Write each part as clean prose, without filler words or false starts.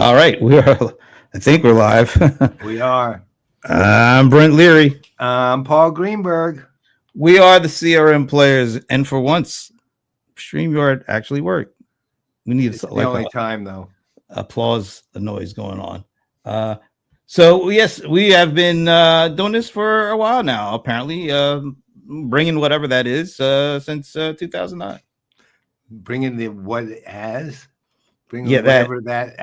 All right, we are. I think we're live. We are. I'm Brent Leary. I'm Paul Greenberg. We are the CRM players, and for once, StreamYard actually worked. We need It's the only time, though. Applause, the noise going on. So yes, we have been doing this for a while now. Apparently, bringing whatever that is since 2009. Bringing the what as? Bringing whatever that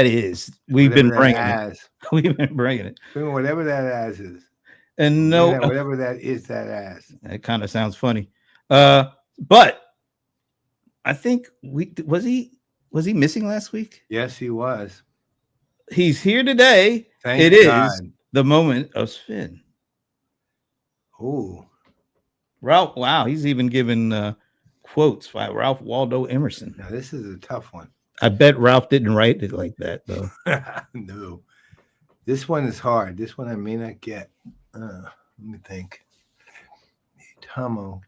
is. We've been bringing it. We've been bringing it. Bringing whatever that as is. And no, whatever that is, that as. That kind of sounds funny. But I think was he missing last week? Yes, he was. He's here today. Thank God. Is the moment of Sven. Oh, Ralph! Wow, he's even given quotes by Ralph Waldo Emerson. Now this is a tough one. I bet Ralph didn't write it like that though. No, this one is hard. This one I may not get. Let me think. Tomo.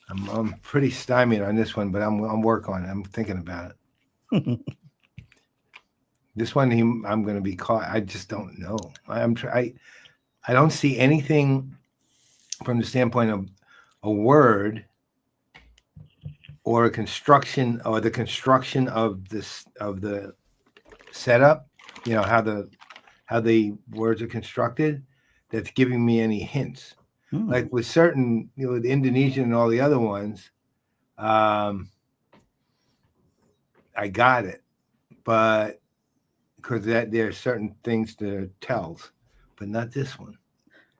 I'm pretty stymied on this one, but I'm working on it. I'm thinking about it. This one, I'm going to be caught. I just don't know. I don't see anything from the standpoint of a word or a construction or the construction of the setup. You know how the words are constructed. That's giving me any hints. Like with certain, with Indonesian and all the other ones, I got it, but because there are certain things that are tells, but not this one.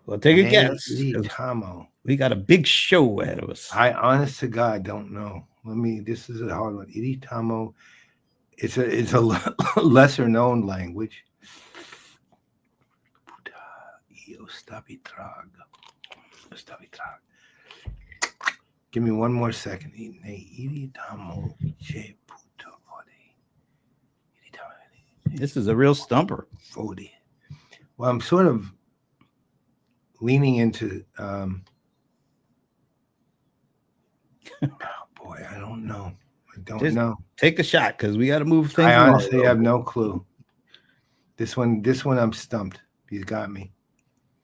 Well, take a guess. Tomo. We got a big show ahead of us. I honest to God don't know. This is a hard one. Tomo. It's a lesser known language. Give me one more second. This is a real stumper. Well, I'm sort of leaning into. Oh boy, I don't know. I don't know. Take a shot because we got to move things. I honestly have no clue. This one, I'm stumped. He's got me.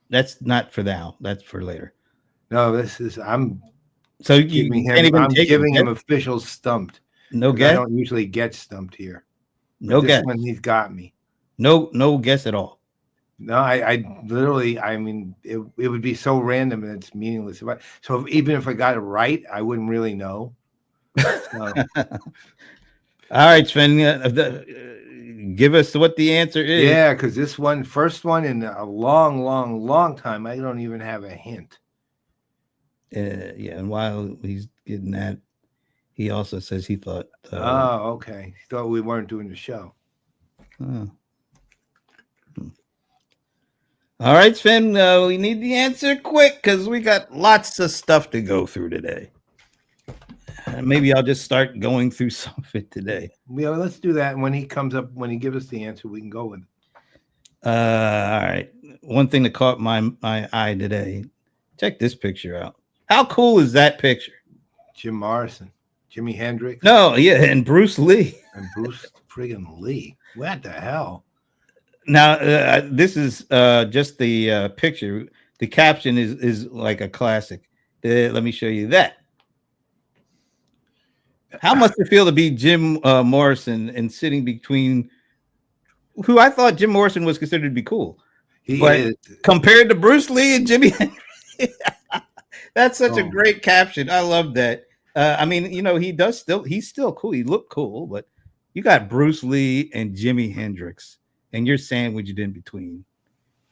That's not for now. That's for later. No, I'm giving him official stumped. No guess. I don't usually get stumped here. No guess. This one, he's got me. No guess at all. No, I literally, it would be so random and it's meaningless. So even if I got it right, I wouldn't really know. So. All right, Sven, give us what the answer is. Yeah, because this first one in a long time, I don't even have a hint. Yeah, and while he's getting that, he also says he thought. Okay. He thought we weren't doing the show. All right, Sven, we need the answer quick because we got lots of stuff to go through today. Maybe I'll just start going through some of it today. Yeah, let's do that. And when he gives us the answer, we can go with it. All right. One thing that caught my eye today. Check this picture out. How cool is that picture? Jim Morrison, Jimi Hendrix. No, yeah, and Bruce Lee. And Bruce friggin' Lee. What the hell? Now, this is just the picture. The caption is like a classic. Let me show you that. How must it feel to be Jim Morrison and sitting between who I thought Jim Morrison was considered to be cool? He is. Compared to Bruce Lee and Jimi Hendrix. That's such a great caption. I love that. He's still cool. He looked cool, but you got Bruce Lee and Jimi Hendrix, and you're sandwiched in between.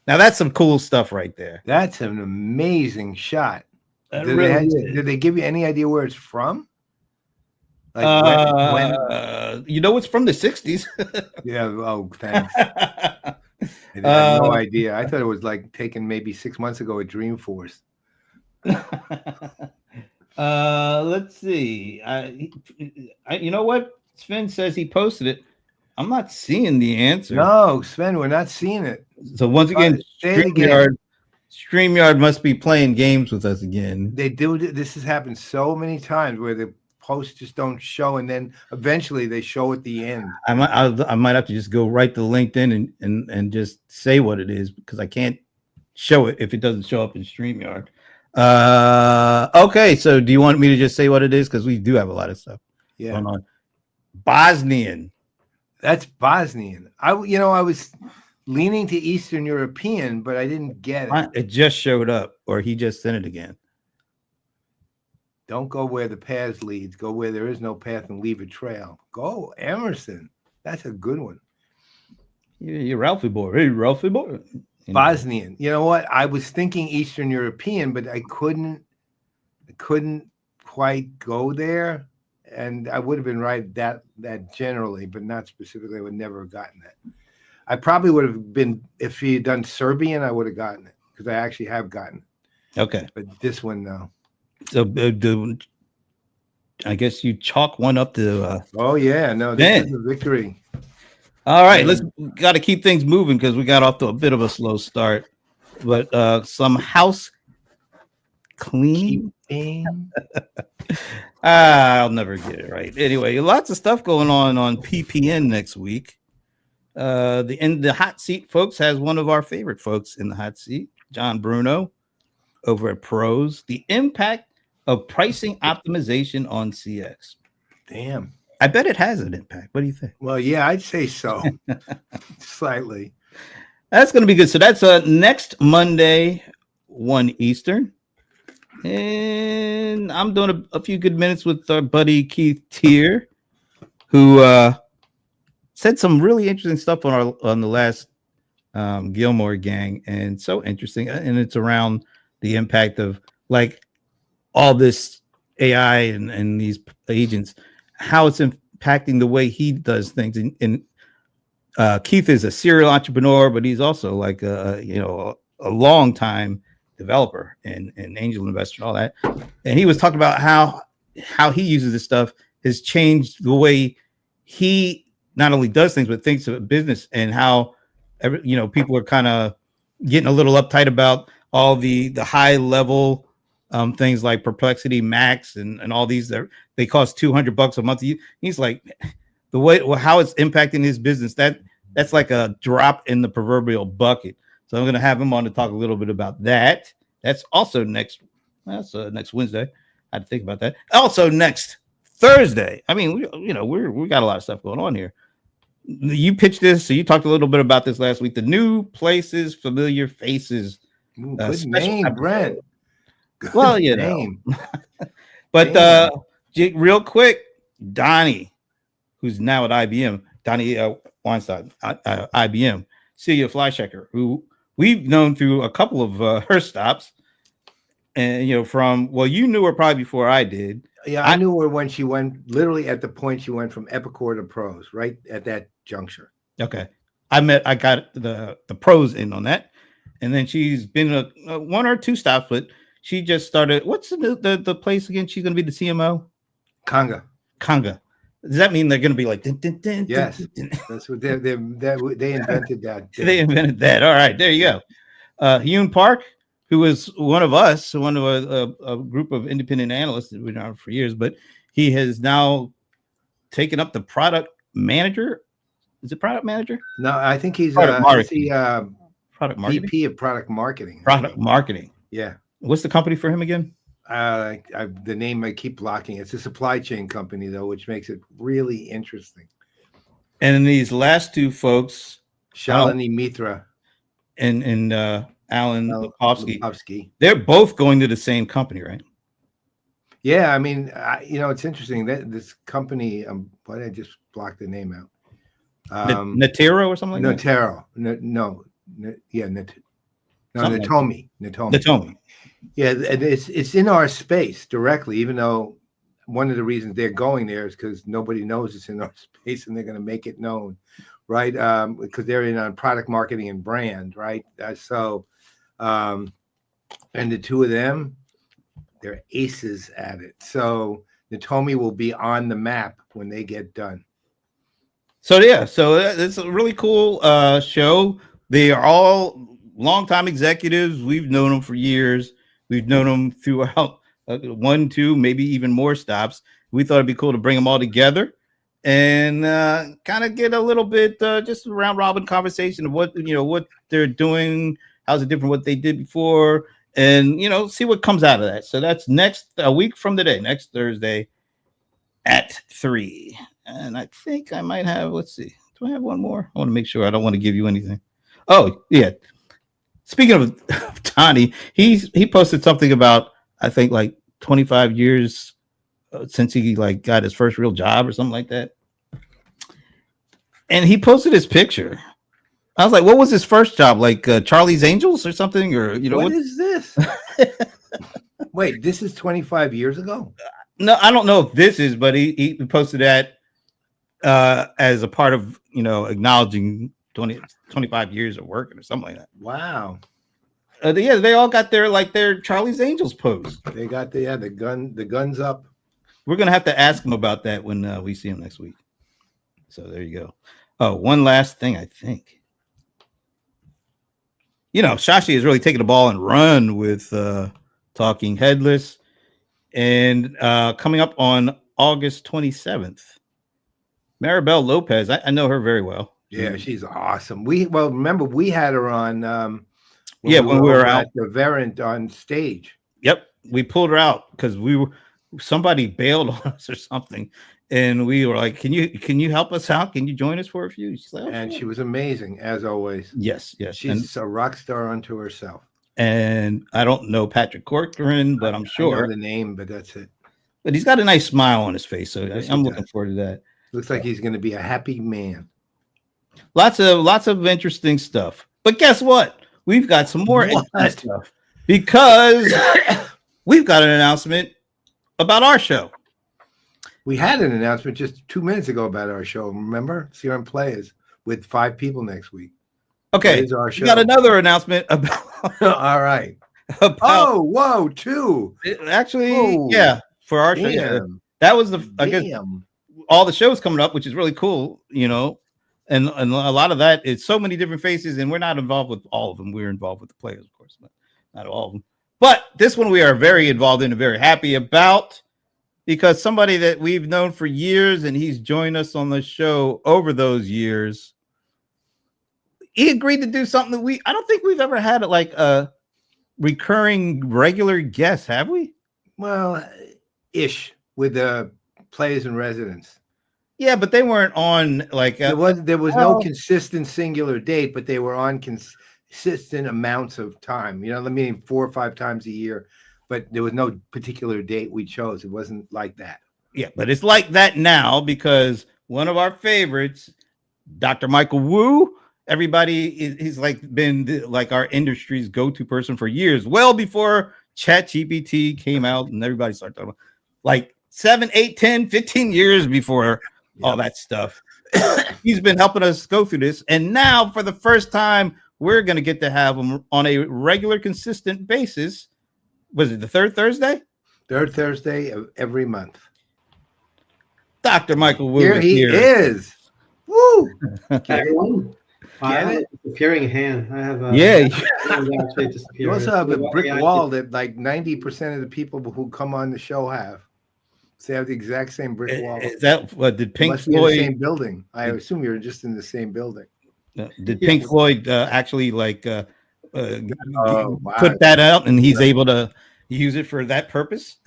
Now that's some cool stuff right there. That's an amazing shot. Did they give you any idea where it's from? Like when? It's from the 60s. Yeah. Oh, thanks. I had no idea. I thought it was like taken maybe 6 months ago at Dreamforce. Let's see. You know what? Sven says he posted it. I'm not seeing the answer. No, Sven, we're not seeing it. So once again, StreamYard must be playing games with us again. They do. This has happened so many times where the posts just don't show, and then eventually they show at the end. I might have to just go right to LinkedIn and just say what it is, because I can't show it if it doesn't show up in StreamYard. Okay, so do you want me to just say what it is? Because we do have a lot of stuff going on. Bosnian. That's Bosnian. I was leaning to Eastern European, but I didn't get it. It just showed up, or he just sent it again. Don't go where the path leads. Go where there is no path and leave a trail. Go, Emerson. That's a good one. You're Ralphie boy. Hey, Ralphie boy. Bosnian. You know what? I was thinking Eastern European, but I couldn't quite go there. And I would have been right that generally, but not specifically. I would never have gotten that. I probably would have been, if he had done Serbian, I would have gotten it, because I actually have gotten it. Okay. But this one, no. So I guess you chalk one up to. Oh yeah, no, this is a victory. All right, let's got to keep things moving because we got off to a bit of a slow start. But some house cleaning. I'll never get it right. Anyway, lots of stuff going on PPN next week. The hot seat, folks, has one of our favorite folks in the hot seat, John Bruno, over at Pros. The impact of pricing optimization on CX. Damn. I bet it has an impact. What do you think? Well, yeah, I'd say so. Slightly. That's going to be good. So that's next Monday, 1 Eastern. And I'm doing a few good minutes with our buddy Keith Tier, who said some really interesting stuff on the last Gilmore Gang, and so interesting. And it's around the impact of like all this AI and these agents, how it's impacting the way he does things. And Keith is a serial entrepreneur, but he's also like a long time developer and angel investor and all that. And he was talking about how he uses this stuff has changed the way he not only does things but thinks of business, and how people are kind of getting a little uptight about all the high level things like Perplexity Max and all these that they cost $200 a month. He's like, the way how it's impacting his business, that's like a drop in the proverbial bucket. So I'm going to have him on to talk a little bit about that. That's also next Wednesday. I had to think about that. Also next Thursday. I mean, we got a lot of stuff going on here. You pitched this, so you talked a little bit about this last week. The New Places, Familiar Faces. Ooh, good name, Brent. Well, name. But real quick, Donnie, who's now at IBM, Donnie Weinstein, IBM, Celia Fleischecker, who we've known through a couple of her stops, and you knew her probably before I did. Yeah, I knew her when she went, literally at the point she went from Epicor to Pros, right at that juncture. Okay, I got the Pros in on that, and then she's been a one or two stops, but she just started. What's the place again? She's going to be the CMO. Conga. Does that mean they're going to be like? Yes, that's what they invented that. They invented that. All right, there you go. Hyun Park, who was one of a group of independent analysts that we've known for years, but he has now taken up the product manager. Is it product manager? No, I think he's product marketing. VP of product marketing. Product marketing. Yeah. What's the company for him again? The name I keep blocking. It's a supply chain company though, which makes it really interesting. And then these last two folks, Shalini Mitra and Alan Lepofsky, they're both going to the same company, right? Yeah, I mean, it's interesting that this company. Why did I just block the name out? Natero or something like that. Natero. Natomi. Yeah, it's in our space directly, even though one of the reasons they're going there is because nobody knows it's in our space, and they're going to make it known, right? Because they're in on product marketing and brand, right? And the two of them, they're aces at it. So Natomi will be on the map when they get done. So it's a really cool show. They are all longtime executives. We've known them for years. We've known them throughout 1, 2, maybe even more stops. We thought it'd be cool to bring them all together and kind of get a little bit just round robin conversation of what they're doing, how's it different what they did before, and see what comes out of that. So that's a week from today, next Thursday at 3. And I think I might have, let's see, do I have one more? I want to make sure I don't want to give you anything. Oh yeah, speaking of Tani, he posted something about, I think, like 25 years since he like got his first real job or something like that. And he posted his picture. I was like, what was his first job? Like Charlie's Angels or something? Or what is this? Wait, this is 25 years ago? No, I don't know if this is, but he posted that as a part of acknowledging 25 years of working or something like that. Wow. Yeah, they all got their Charlie's Angels pose. They got the guns up. We're gonna have to ask him about that when we see him next week. So there you go. Oh, one last thing, I think. Shashi has really taken the ball and run with Talking Headless, and coming up on August 27th, Maribel Lopez. I know her very well. Yeah, she's awesome. Remember we had her on. When we were out at the Verint on stage. Yep, we pulled her out because somebody bailed on us or something, and we were like, "Can you help us out? Can you join us for a few?" She's like, and she was amazing as always. Yes, she's a rock star unto herself. And I don't know Patrick Corcoran, but I'm sure I know the name, but that's it. But he's got a nice smile on his face, so I'm looking forward to that. Looks like he's going to be a happy man. Lots of interesting stuff. But guess what? We've got some more interesting stuff because we've got an announcement about our show. We had an announcement just 2 minutes ago about our show. Remember? CRM Playaz with 5 people next week. Okay. We got another announcement about. All right. Whoa, 2. Yeah, for our show. Yeah. That was I guess all the shows coming up, which is really cool, and a lot of that is so many different faces, and we're not involved with all of them. We're involved with the players, of course, but not all of them. But this one we are very involved in and very happy about, because somebody that we've known for years, and he's joined us on the show over those years. He agreed to do something that I don't think we've ever had like a recurring regular guest, have we? Well, ish, with the Playaz in residence. Yeah, but they weren't on like there was no consistent singular date, but they were on consistent amounts of time. I mean, 4 or 5 times a year, but there was no particular date we chose. It wasn't like that. Yeah, but it's like that now because one of our favorites, Dr. Michael Wu. Everybody, he's been like our industry's go-to person for years, well before ChatGPT came out and everybody started talking about, like 7, 8, 10, 15 years before all that stuff. He's been helping us go through this. And now for the first time, we're going to get to have him on a regular, consistent basis. Was it the third Thursday? Third Thursday of every month. Dr. Michael Wu Here he is. Woo! Everyone. I have a disappearing hand. I have You also have a brick wall that like 90% of the people who come on the show have. So they have the exact same brick wall. Is that what did Pink Floyd? In the same building. I assume you're just in the same building. Did Pink Floyd actually put that out and he's able to use it for that purpose?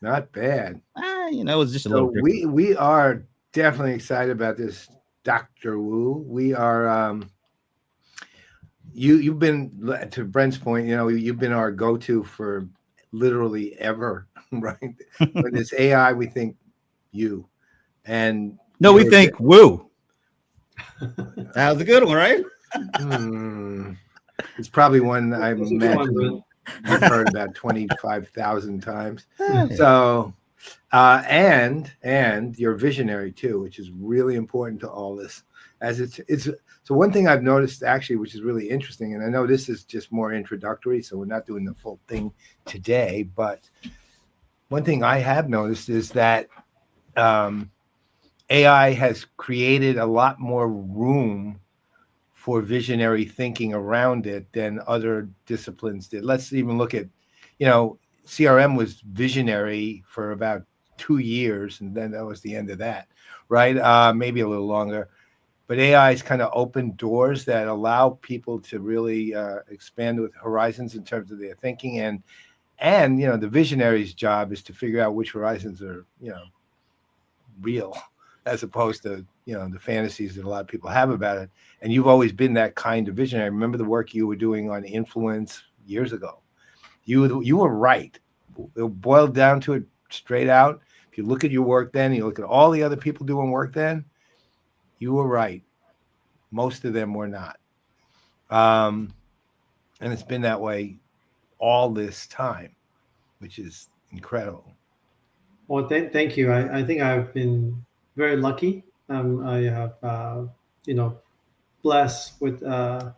Not bad. It's just a little. We are definitely excited about this, Dr. Wu. We are. You've been, to Brent's point, you've been our go-to for literally ever, right? When it's AI, we think you. And no, we think Woo. That was a good one, right? It's probably one I imagine you've heard about 25,000 times. So, and you're visionary too, which is really important to all this. As it's so one thing I've noticed actually, which is really interesting, and I know this is just more introductory, so we're not doing the full thing today, but one thing I have noticed is that AI has created a lot more room for visionary thinking around it than other disciplines did. Let's even look at, CRM was visionary for about 2 years, and then that was the end of that, right? Maybe a little longer. But AI has kind of opened doors that allow people to really expand with horizons in terms of their thinking, and the visionary's job is to figure out which horizons are real, as opposed to the fantasies that a lot of people have about it. And you've always been that kind of visionary. Remember the work you were doing on influence years ago. You were right. It boiled down to it straight out. If you look at your work then, you look at all the other people doing work then, you were right. Most of them were not. And it's been that way all this time, which is incredible. Well, thank you. I think I've been very lucky. I have, blessed with a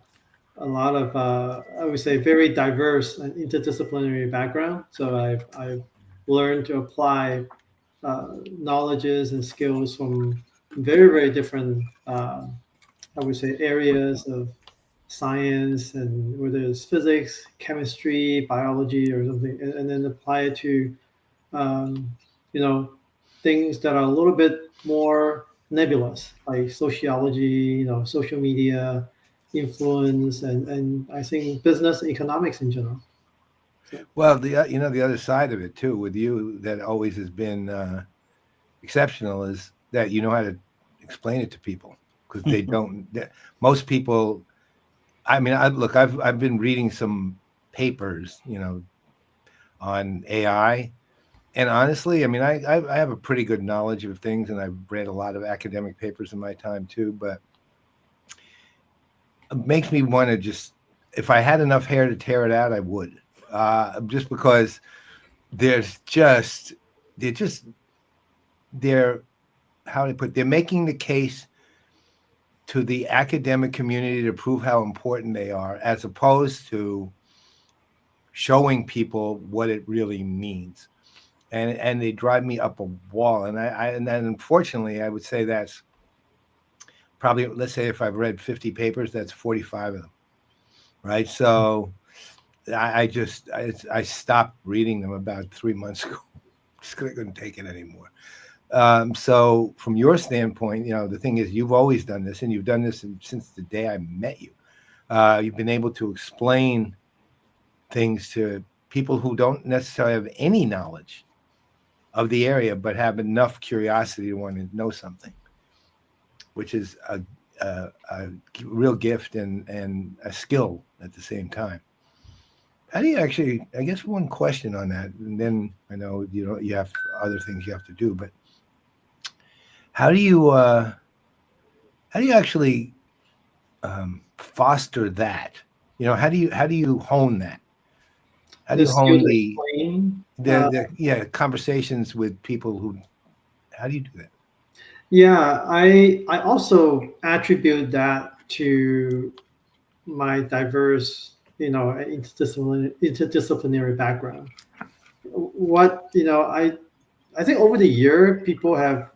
lot of, I would say, very diverse and interdisciplinary background. So I've learned to apply knowledges and skills from very, very different, I would say, areas of science, and whether it's physics, chemistry, biology, or something, and then apply it to, um, you know, things that are a little bit more nebulous, like sociology, social media, influence, and I think business and economics in general. So, Well, the other side of it too, with you, that always has been exceptional, is that you know how to explain it to people, because they don't. Most people, I mean, I've been reading some papers, on AI, and honestly, I mean, I have a pretty good knowledge of things, and I've read a lot of academic papers in my time too, but it makes me want to just, if I had enough hair to tear it out, I would. Just because there's just, they're how to put, they're making the case to the academic community to prove how important they are, as opposed to showing people what it really means. And they drive me up a wall. And and then unfortunately, I would say that's probably, let's say if I've read 50 papers, that's 45 of them, right? So I stopped reading them about 3 months ago. Just couldn't take it anymore. So from your standpoint, the thing is, you've always done this, and you've done this since the day I met you. You've been able to explain things to people who don't necessarily have any knowledge of the area, but have enough curiosity to want to know something, which is a real gift and a skill at the same time. How do you actually, I guess one question on that, and then I know you have other things you have to do, but how do you actually foster that? How do you hone that? How do the you skill hone to the explain. conversations with people who, how do you do that? Yeah, I also attribute that to my diverse, interdisciplinary background. What I think over the year, people have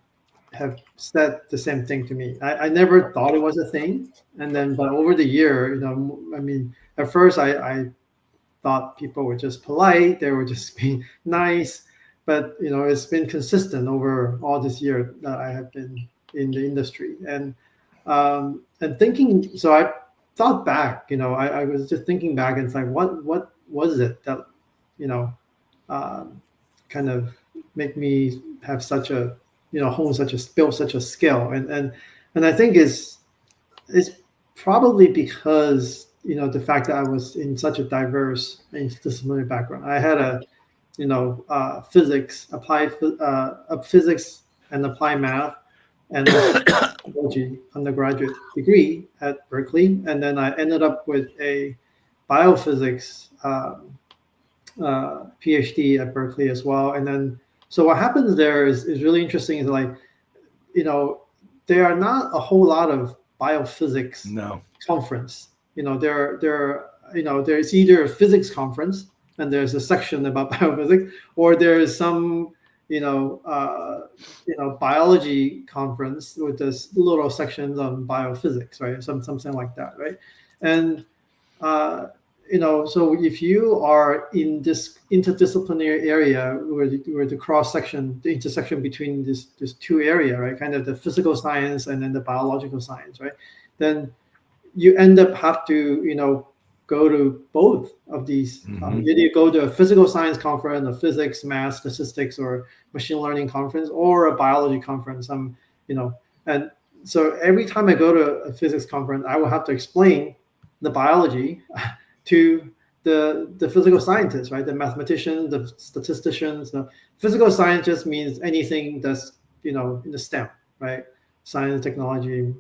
said the same thing to me. I never thought it was a thing, and then but over the year, I mean, at first I thought people were just polite, they were just being nice, but it's been consistent over all this year that I have been in the industry, and thinking. So I thought back, I was just thinking back, and it's like, what was it that you know kind of make me have such a hone such a build such a skill, and I think it's probably because the fact that I was in such a diverse interdisciplinary background. I had a physics, physics and applied math, and psychology undergraduate degree at Berkeley, and then I ended up with a biophysics PhD at Berkeley as well. And then so what happens there is really interesting. Is like there are not a whole lot of biophysics conference. There's either a physics conference and there's a section about biophysics, or there's some biology conference with this little sections on biophysics, right? Something like that, right? And so if you are in this interdisciplinary area where the cross section, the intersection between this two area, right, kind of the physical science and then the biological science, right, then you end up have to go to both of these. You go to a physical science conference, a physics, math, statistics, or machine learning conference, or a biology conference. And so every time I go to a physics conference, I will have to explain the biology to the physical scientists, right? The mathematicians, the statisticians. The physical scientist means anything that's in the STEM, right? Science, technology,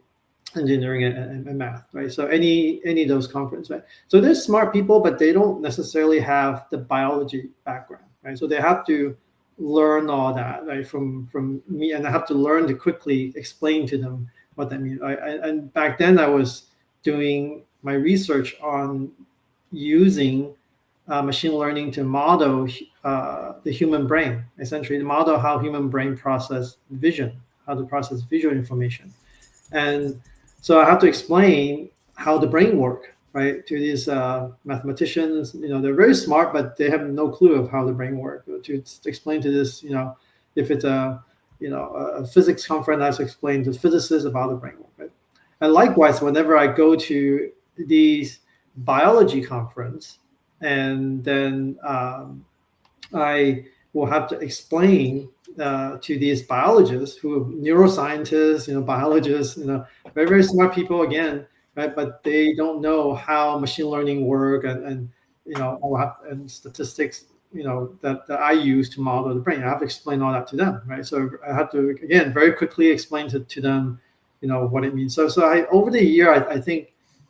engineering, and math, right? So any of those conferences, right? So they're smart people, but they don't necessarily have the biology background, right? So they have to learn all that, right, from me, and I have to learn to quickly explain to them what that means. And back then I was doing my research on using machine learning to model the human brain, essentially to model how human brain process vision, how to process visual information. And so I have to explain how the brain work, right, to these mathematicians. They're very smart, but they have no clue of how the brain works. To explain to this, if it's a physics conference, I have to explain to physicists about the brain work. Right? And likewise, whenever I go to these biology conference, and then I will have to explain to these biologists who are neuroscientists, biologists, very, very smart people again, right? But they don't know how machine learning work and statistics, that I use to model the brain. I have to explain all that to them, right? So I have to, again, very quickly explain to them, what it means. So over the year, I think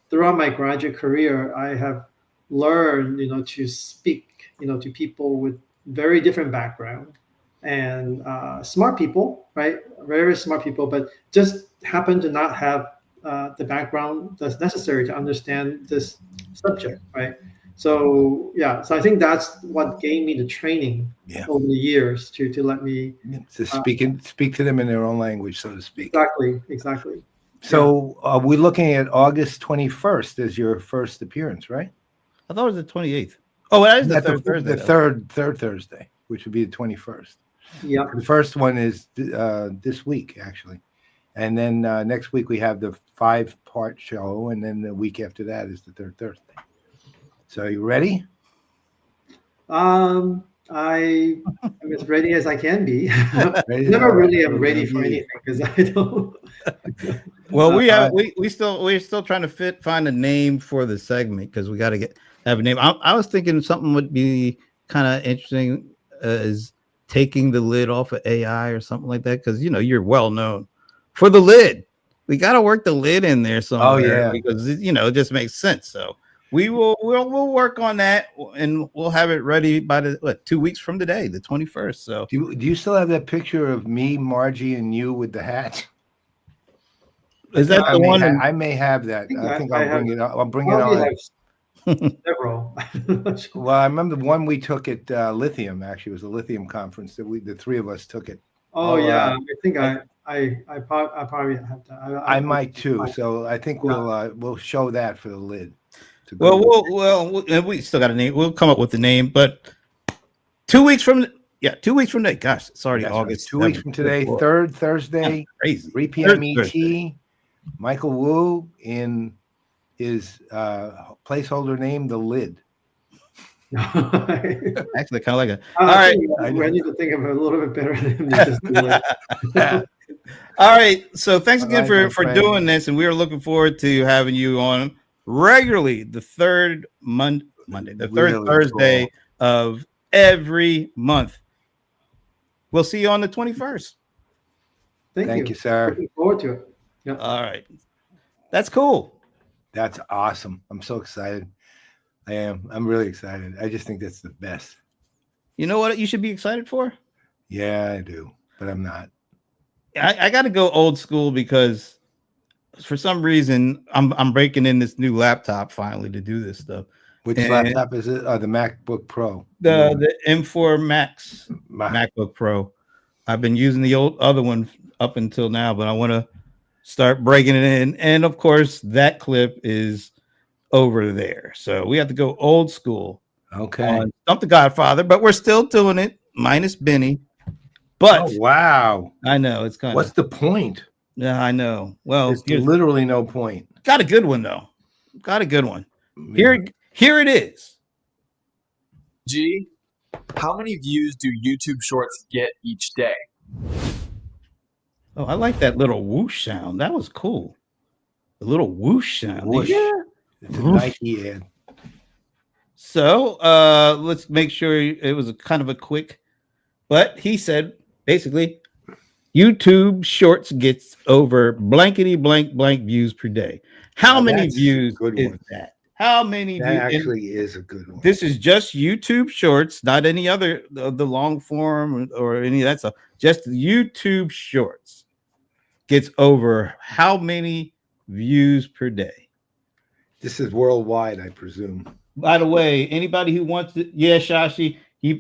throughout my graduate career, I have learned, to speak, to people with very different background and smart people, right? Very, very smart people, but just happen to not have the background that's necessary to understand this subject, right? So I think that's what gave me the training over the years to let me to speak to them in their own language, so to speak. Exactly. So we're looking at August 21st as your first appearance, right? I thought it was the 28th. Oh, that is the third Thursday. The third Thursday, which would be the 21st. Yeah. The first one is this week, actually. And then next week we have the 5-part show, and then the week after that is the third Thursday. So you ready? I'm as ready as I can be. Never really am ready for anything because I don't. Well, we're still trying to find a name for the segment because we got to have a name. I was thinking something would be kind of interesting is taking the lid off of AI or something like that because you're well known for the lid. We got to work the lid in there somewhere because it just makes sense. So we'll work on that and we'll have it ready by 2 weeks from today, the 21st. So do you still have that picture of me, Margie, and you with the hat? Is that the one? I may have that. I think I'll bring it up. I'll bring it on. Several. Well, I remember the one we took at Lithium. Actually, it was a Lithium conference that the three of us took it. Oh yeah, I think I probably have to. I might too. So I think we'll show that for the lid. Well, we still got a name. We'll come up with the name, but 2 weeks from 2 weeks from today. Gosh, it's already August. Right. 2 weeks from today, third Thursday, crazy. 3 p.m. ET. Michael Wu in his placeholder name, the lid. Actually, kind of like all right. I need to think of it a little bit better than just the lid. All right. So thanks again for doing this, and we are looking forward to having you on regularly the third Monday, the third Thursday of every month. We'll see you on the 21st. Thank you, sir. Looking forward to it. Yep. All right. That's cool. That's awesome. I'm so excited. I am. I'm really excited. I just think that's the best. You know what you should be excited for? Yeah, I do, but I'm not. I got to go old school because for some reason I'm breaking in this new laptop finally to do this stuff. Which laptop is it? The MacBook Pro. The M4 Max MacBook Pro. I've been using the old other one up until now, but I want to start breaking it in. And of course, that clip is over there. So we have to go old school Okay. on Stump the Godfather, but we're still doing it minus Benny. Oh, But wow. I know it's kind What's of, the point? yeah, I know. Well, There's literally no point. got a good one though. Got a good one. Yeah. Here it is. G, how many views do YouTube Shorts get each day? Oh, I like that little whoosh sound. That was cool. The little whoosh sound. Whoosh. Yeah. It's a Nike ad. So let's make sure it was a kind of a quick, but he said basically YouTube Shorts gets over blankety blank blank views per day. How many views is that? How many views? That actually is a good one. This is just YouTube Shorts, not any other of the long form or any of that stuff. Just YouTube Shorts gets over how many views per day? This is worldwide, I presume. By the way, anybody who wants to, yeah, Shashi,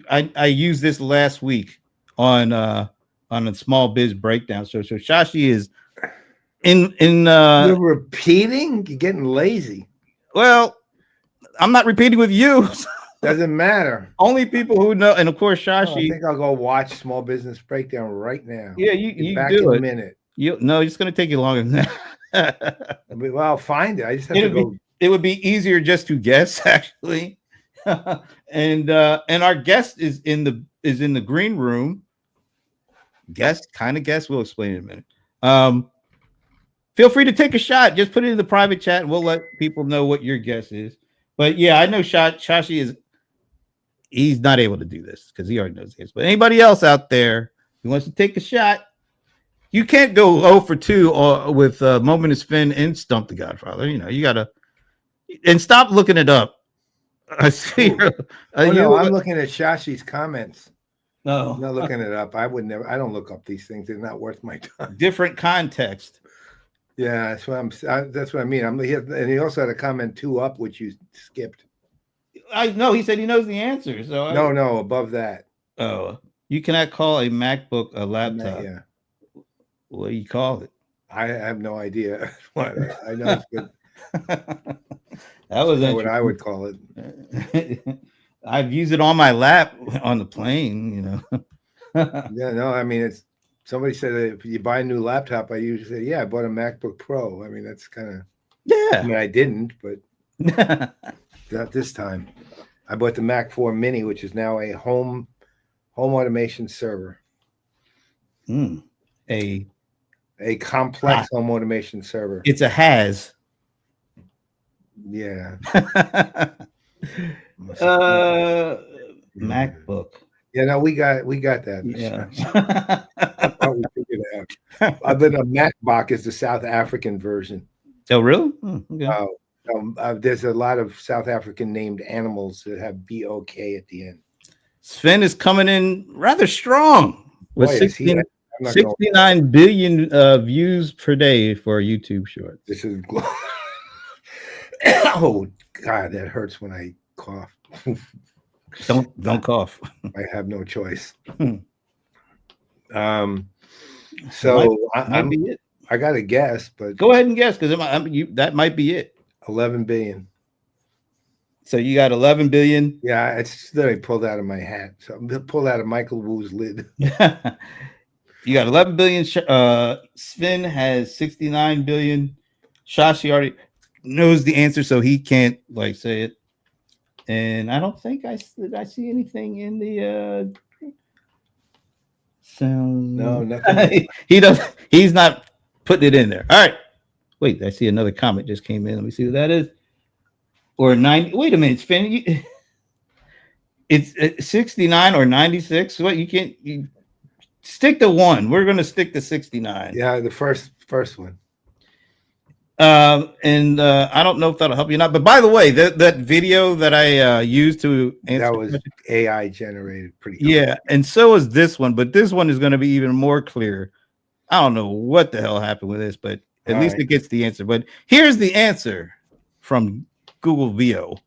I used this last week on a small biz breakdown. So Shashi is in You're repeating? You're getting lazy. well, I'm not repeating with you. Doesn't matter. Only people who know, and of course, Shashi. I think I'll go watch Small Business Breakdown right now. Yeah, you back do in it. a minute. No, it's going to take you longer than that. Well, I'll find it. I just have to go. It would be easier just to guess, actually. and our guest is in the green room. Guest. We'll explain in a minute. Feel free to take a shot. Just put it in the private chat, and we'll let people know what your guess is. But yeah, I know Shashi is. He's not able to do this because he already knows this. But anybody else out there who wants to take a shot, you can't go 0 for 2 with Moment is Finn and Stump the Godfather. You know, you gotta and stop looking it up. I see. No, I'm looking at Shashi's comments. No, I'm not looking it up. I would never. I don't look up these things. They're not worth my time. Different context. Yeah, that's what that's what I mean. And he also had a comment 2 up, which you skipped. I know. He said he knows the answer. So no, above that. Oh, you cannot call a MacBook a laptop. Yeah. What do you call it? I have no idea. What I know it's good. That was what I would call it. I've used it on my lap on the plane, you know. Yeah, no, I mean it's somebody said that if you buy a new laptop, I usually say, yeah, I bought a MacBook Pro. I mean, that's kind of I mean, I didn't, but not this time. I bought the Mac 4 Mini, which is now a home automation server. A complex home automation server. It's a has. Yeah. MacBook. Yeah, no, we got that. Yeah. I thought we figured it out. Other than MacBook is the South African version. Oh, really? Okay. There's a lot of South African named animals that have BOK at the end. Sven is coming in rather strong with 69 billion views per day for YouTube Shorts. This is oh God, that hurts when I cough. Don't cough. I have no choice. So might be it. I got to guess, but go ahead and guess because that might be it. 11 billion. So you got 11 billion. Yeah, it's literally pulled out of my hat. So I'm pulled out of Michael Wu's lid. You got 11 billion. Sven has 69 billion. Shashi already knows the answer, so he can't say it. And I don't think I see anything in the sound. No, nothing. He's not putting it in there. All right. Wait, I see another comment just came in. Let me see what that is. Or 90. Wait a minute, Finn. It's 69 or 96. What you can't stick to one. We're gonna stick to 69. Yeah, the first one. And I don't know if that'll help you or not. But by the way, that video that I used to answer that was AI generated pretty cool. Yeah, and so is this one, but this one is going to be even more clear. I don't know what the hell happened with this, but at least it gets the answer. But here's the answer from Google VO.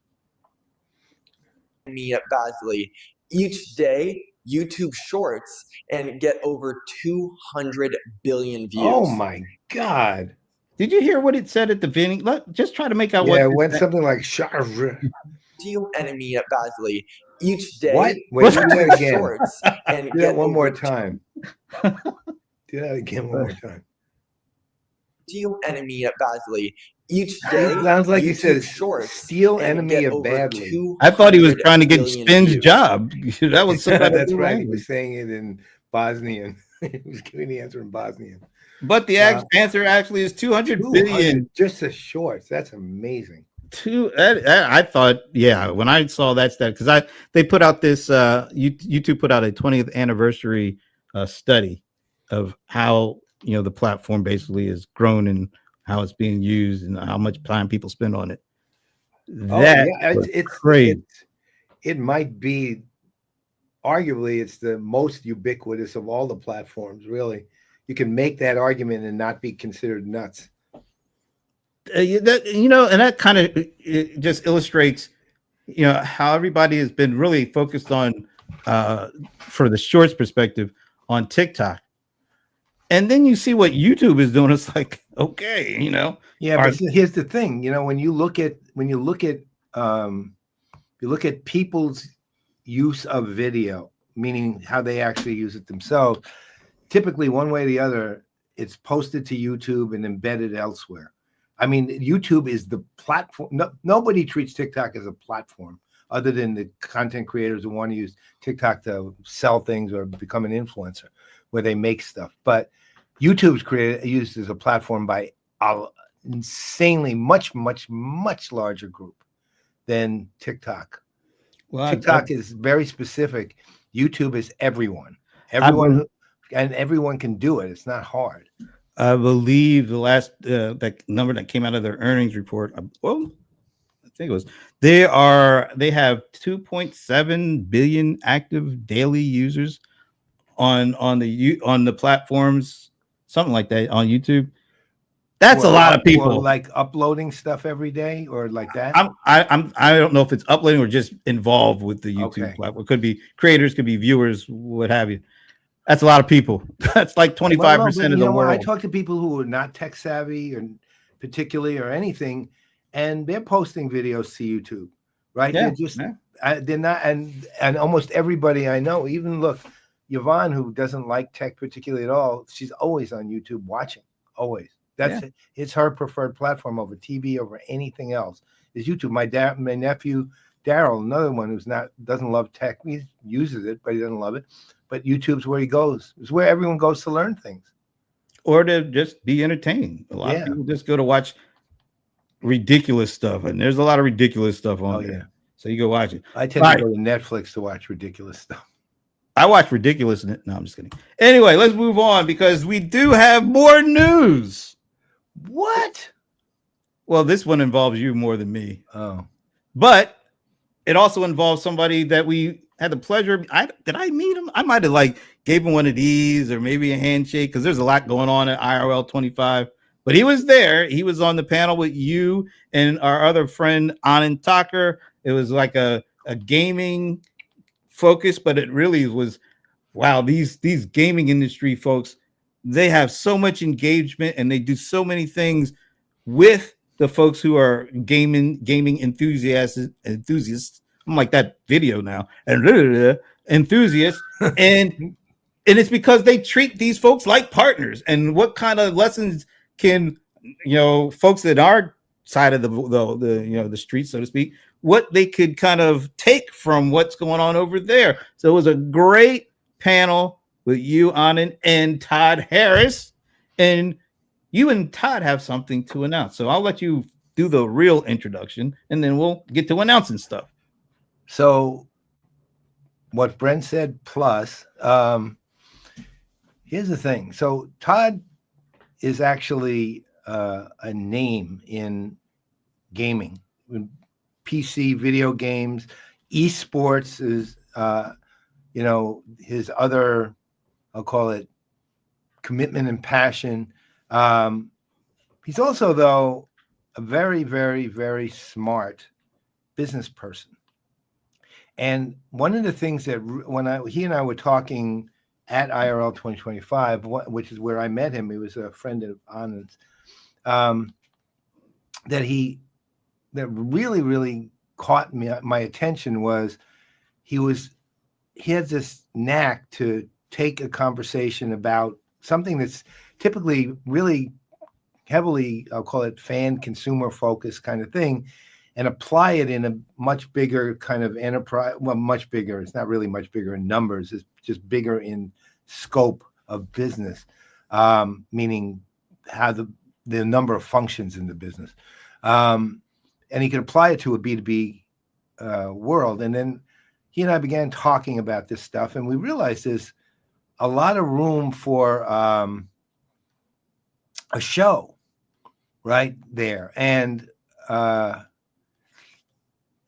Me badly. Each day, YouTube Shorts and get over 200 billion views. Oh my God. Did you hear what it said at the beginning? Just try to make out what Yeah, it it went said. something like Charge. You enemy at Basley each day. What? Wait, do that YouTube again. Shorts and Do get that one more over time. Do that again one more time. You enemy at Basley each day. It sounds like he YouTube said Shorts steal and enemy get of over badly. I thought he was 200 trying to get billion Spin's views. job. That was some kind That's of right. He language. was saying it in Bosnian. He was giving the answer in Bosnian. But the answer actually is 200 billion. Just the shorts. That's amazing. I thought, yeah, when I saw that stat, because they put out this YouTube put out a 20th anniversary study of how the platform basically has grown and how it's being used and how much time people spend on it. It's crazy. It might be, arguably, it's the most ubiquitous of all the platforms. Really, you can make that argument and not be considered nuts. And that kind of just illustrates, how everybody has been really focused on, for the shorts perspective, on TikTok. And then you see what YouTube is doing. It's like, okay, Yeah, but here's the thing. When you look at people's use of video, meaning how they actually use it themselves, typically one way or the other, it's posted to YouTube and embedded elsewhere. I mean, YouTube is the platform. Nobody treats TikTok as a platform other than the content creators who want to use TikTok to sell things or become an influencer, where they make stuff. But YouTube's used as a platform by an insanely much larger group than TikTok. Well, TikTok is very specific. YouTube is everyone. Everyone can do it. It's not hard. I believe the last that number that came out of their earnings report. I think it was they have 2.7 billion active daily users on the platforms, something like that, on YouTube. That's a lot of people. Like uploading stuff every day or like that. I don't know if it's uploading or just involved with the YouTube platform. It could be creators, could be viewers, what have you. That's a lot of people. That's like 25% of the world. I talk to people who are not tech savvy or particularly or anything, and they're posting videos to YouTube, right? Yeah, they're not, and almost everybody I know, even look, Yvonne, who doesn't like tech particularly at all, she's always on YouTube watching, always. It's her preferred platform over TV, over anything else, is YouTube. My nephew Daryl, another one who's doesn't love tech, he uses it, but he doesn't love it. But YouTube's where he goes. It's where everyone goes to learn things. Or to just be entertained. A lot of people just go to watch ridiculous stuff. And there's a lot of ridiculous stuff on there. Yeah. So you go watch it. I tend to go to Netflix to watch ridiculous stuff. I watch ridiculous. No, I'm just kidding. Anyway, let's move on because we do have more news. What? Well, this one involves you more than me. Oh. But it also involves somebody that we had the pleasure. Did I meet him? I might have gave him one of these or maybe a handshake because there's a lot going on at IRL 25. But he was there. He was on the panel with you and our other friend Anand Thakur. It was like a gaming focus, but it really was, wow, these gaming industry folks, they have so much engagement and they do so many things with the folks who are gaming enthusiasts. I'm like that video now, and enthusiasts, and it's because they treat these folks like partners. And what kind of lessons can folks at our side of the street, so to speak, what they could kind of take from what's going on over there? So it was a great panel with you, Anand, and Todd Harris, and you and Todd have something to announce. So I'll let you do the real introduction, and then we'll get to announcing stuff. So what Brent said, plus, here's the thing. So Todd is actually a name in gaming, in PC video games. Esports is, his other, I'll call it, commitment and passion. He's also, though, a very, very, very smart business person. And one of the things that he and I were talking at IRL 2025, which is where I met him, he was a friend of Anand's, that really, really caught my attention was he had this knack to take a conversation about something that's typically really heavily, I'll call it fan consumer focused kind of thing, and apply it in a much bigger kind of enterprise. Well, much bigger. It's not really much bigger in numbers. It's just bigger in scope of business, meaning how the number of functions in the business. And he could apply it to a B2B world. And then he and I began talking about this stuff, and we realized there's a lot of room for a show right there. And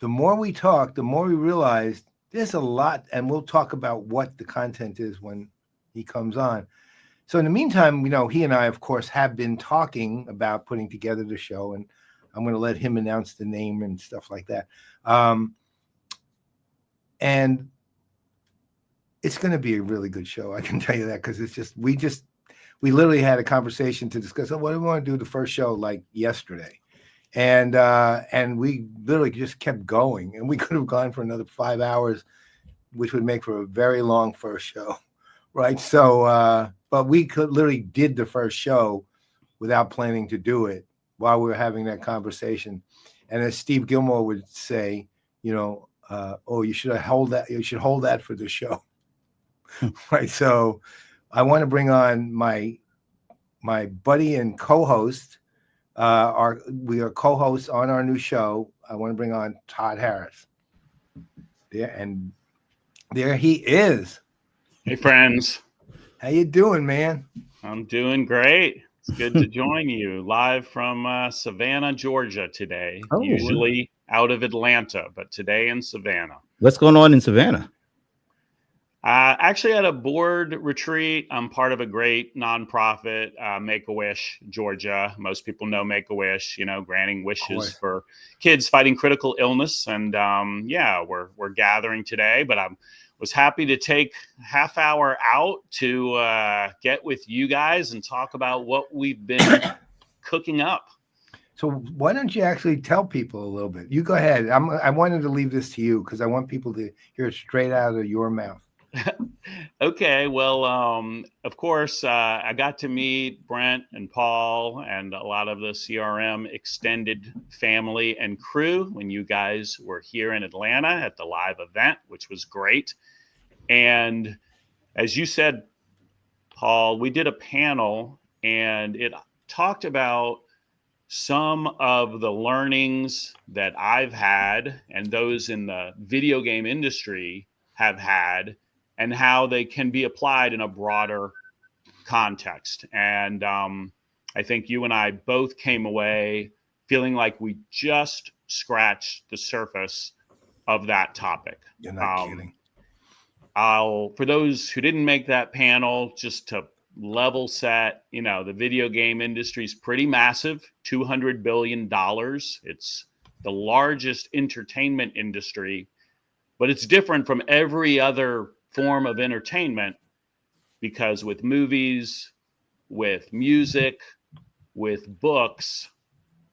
the more we talked, the more we realized there's a lot, and we'll talk about what the content is when he comes on. So in the meantime, he and I, of course, have been talking about putting together the show, and I'm going to let him announce the name and stuff like that. And it's going to be a really good show. I can tell you that, because we literally had a conversation to discuss, what do we want to do the first show like yesterday? And we literally just kept going, and we could have gone for another 5 hours, which would make for a very long first show. Right. So, but we literally did the first show without planning to do it while we were having that conversation. And as Steve Gilmore would say, you should hold that for the show. Right. So I want to bring on my buddy and co-host. We are co-hosts on our new show. I want to bring on Todd Harris. There he is. Hey, friends. How you doing, man? I'm doing great. It's good to join you live from Savannah, Georgia today. Oh, usually out of Atlanta, but today in Savannah. What's going on in Savannah? Actually at a board retreat. I'm part of a great nonprofit, Make-A-Wish, Georgia. Most people know Make-A-Wish, granting wishes for kids fighting critical illness. And we're gathering today, but I was happy to take half hour out to get with you guys and talk about what we've been cooking up. So why don't you actually tell people a little bit? You go ahead. I wanted to leave this to you because I want people to hear it straight out of your mouth. Okay. Well, of course, I got to meet Brent and Paul and a lot of the CRM extended family and crew when you guys were here in Atlanta at the live event, which was great. And as you said, Paul, we did a panel and it talked about some of the learnings that I've had and those in the video game industry have had, and how they can be applied in a broader context. And I think you and I both came away feeling like we just scratched the surface of that topic. You're not kidding. For those who didn't make that panel, just to level set, the video game industry is pretty massive, $200 billion. It's the largest entertainment industry, but it's different from every other form of entertainment because with movies, with music, with books,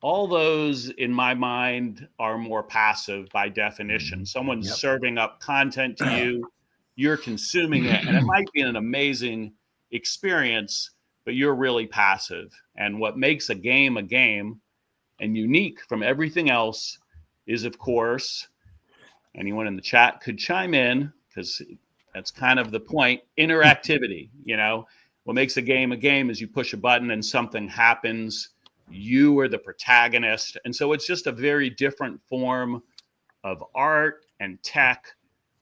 all those in my mind are more passive by definition. Someone's serving up content to you, you're consuming it, and it might be an amazing experience, but you're really passive. And what makes a game and unique from everything else is, of course, anyone in the chat could chime in because that's kind of the point. Interactivity, what makes a game is you push a button and something happens. You are the protagonist. And so it's just a very different form of art and tech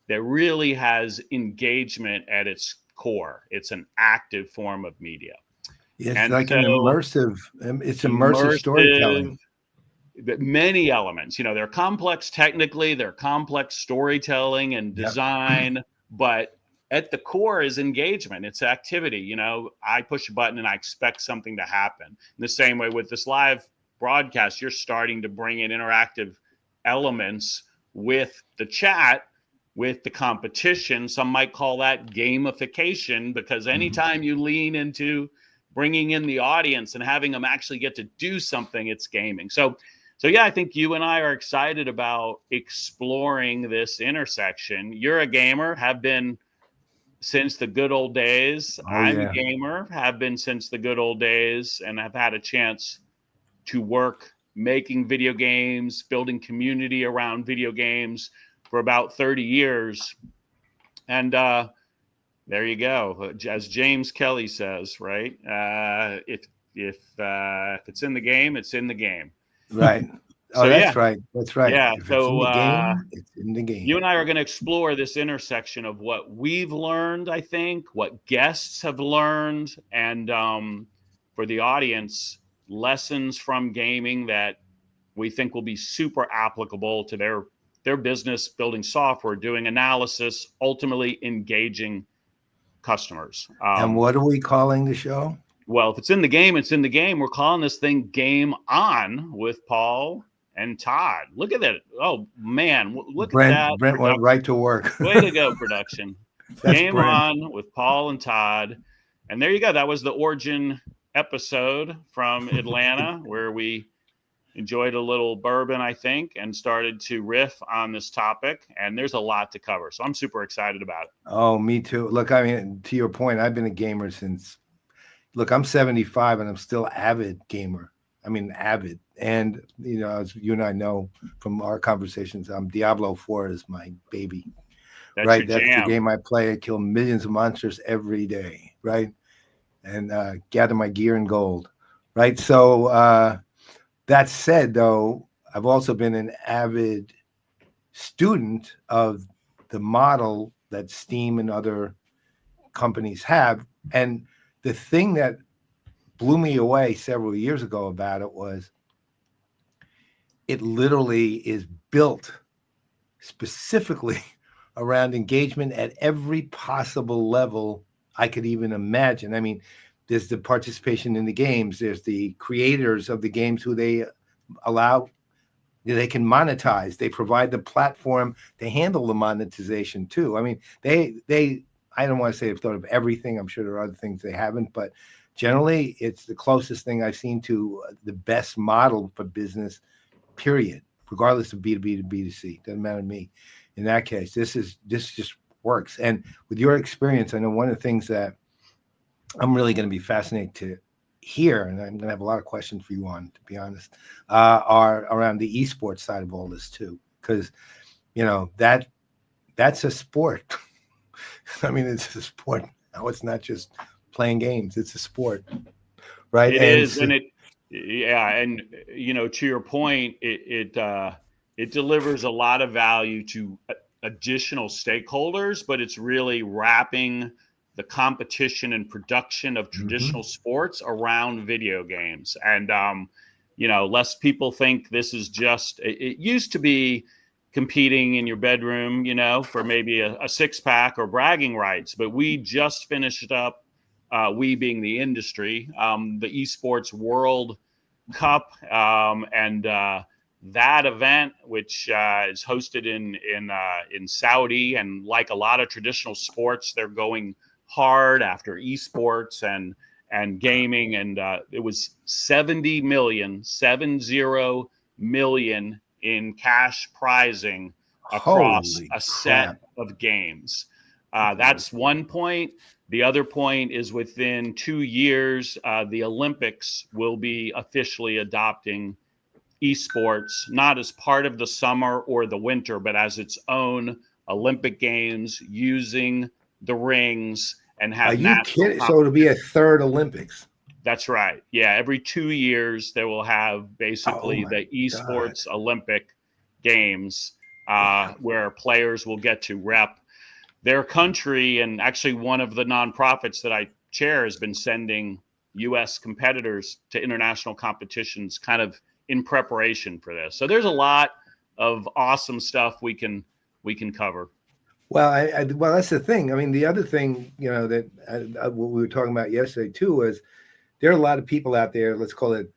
that really has engagement at its core. It's an active form of media. It's an immersive storytelling. Many elements, they're complex technically, they're complex storytelling and design, but at the core is engagement. It's activity. I push a button and I expect something to happen. In the same way with this live broadcast, you're starting to bring in interactive elements with the chat. with the competition. Some might call that gamification, because anytime you lean into bringing in the audience and having them actually get to do something, it's gaming. So yeah, I think you and I are excited about exploring this intersection. You're a gamer, have been since the good old days. Oh, I'm yeah. a gamer, have been since the good old days, and have had a chance to work making video games, building community around video games for about 30 years. And there you go. As James Kelly says, right? If it's in the game, it's in the game. Right. So, that's yeah. right. That's right. Yeah. If it's in the game, it's in the game. You and I are going to explore this intersection of what we've learned, I think, what guests have learned, and for the audience, lessons from gaming that we think will be super applicable to their business, building software, doing analysis, ultimately engaging customers. And what are we calling the show? Well, if it's in the game, it's in the game. We're calling this thing Game On with Paul and Todd. Look at that. Oh, man. Look at that. Brent went right to work. Way to go, production. Game Brent. On with Paul and Todd. And there you go. That was the origin episode from Atlanta, where we enjoyed a little bourbon, I think, and started to riff on this topic. And there's a lot to cover. So I'm super excited about it. Oh, me too. Look, I mean, to your point, I've been a gamer since, look, I'm 75 and I'm still avid gamer. I mean, avid. And, you know, as you and I know from our conversations, Diablo 4 is my baby. That's right. your That's jam. the game I play. I kill millions of monsters every day. Right. And gather my gear in gold. Right. So that said, though, I've also been an avid student of the model that Steam and other companies have. And the thing that blew me away several years ago about it was it literally is built specifically around engagement at every possible level I could even imagine. I mean, there's the participation in the games. There's the creators of the games who they allow, they can monetize. They provide the platform. They handle the monetization too. I mean, I don't want to say they've thought of everything. I'm sure there are other things they haven't, but generally it's the closest thing I've seen to the best model for business, period, regardless of B2B to B2C. Doesn't matter to me. In that case, this just works. And with your experience, I know one of the things that I'm really going to be fascinated to hear, and I'm going to have a lot of questions for you on, to be honest, are around the esports side of all this too. Because, you know, that's a sport. I mean, it's a sport. Now it's not just playing games. It's a sport, right? It is. And you know, to your point, it delivers a lot of value to additional stakeholders, but it's really wrapping the competition and production of traditional sports around video games. And, you know, lest people think this is just, it used to be competing in your bedroom, you know, for maybe a six pack or bragging rights, but we just finished up, we being the industry, the Esports World Cup, and that event, which is hosted in Saudi, and like a lot of traditional sports, they're going hard after esports and gaming, and it was 70 million in cash prizing across a set of games. That's one point. The other point is within 2 years, the Olympics will be officially adopting esports, not as part of the summer or the winter, but as its own Olympic Games, using the rings and have. Are you kidding? So it'll be a third Olympics. That's right. Yeah, every 2 years they will have basically the esports Olympic Games, where players will get to rep their country. And actually, one of the nonprofits that I chair has been sending U.S. competitors to international competitions, kind of in preparation for this. So there's a lot of awesome stuff we can cover. Well, well, that's the thing. I mean, the other thing, you know, that what we were talking about yesterday too was there are a lot of people out there. Let's call it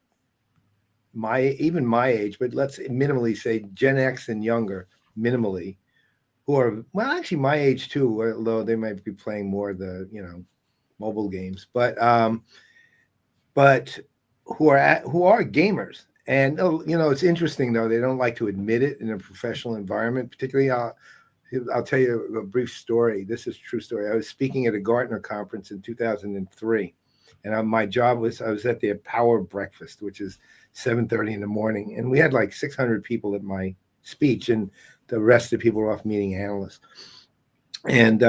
even my age, but let's minimally say Gen X and younger, minimally, who are, well, actually my age too, although they might be playing more of the, mobile games, but who are gamers. And it's interesting though, they don't like to admit it in a professional environment. Particularly, I'll tell you a brief story. This is a true story. I was speaking at a Gartner conference in 2003, and my job was, I was at the power breakfast, which is 7:30 in the morning, and we had like 600 people at my speech, and the rest of the people were off meeting analysts. And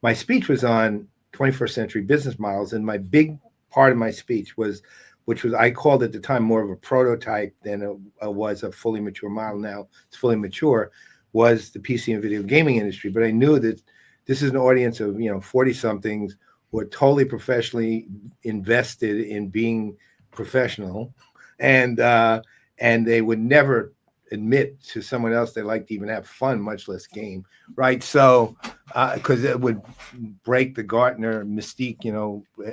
my speech was on 21st century business models, and my big part of my speech was, which was, I called at the time more of a prototype than it was a fully mature model. Now it's fully mature, was the PC and video gaming industry. But I knew that this is an audience of 40 somethings who are totally professionally invested in being professional, and they would never admit to someone else they like to even have fun, much less game, right? So because it would break the Gartner mystique,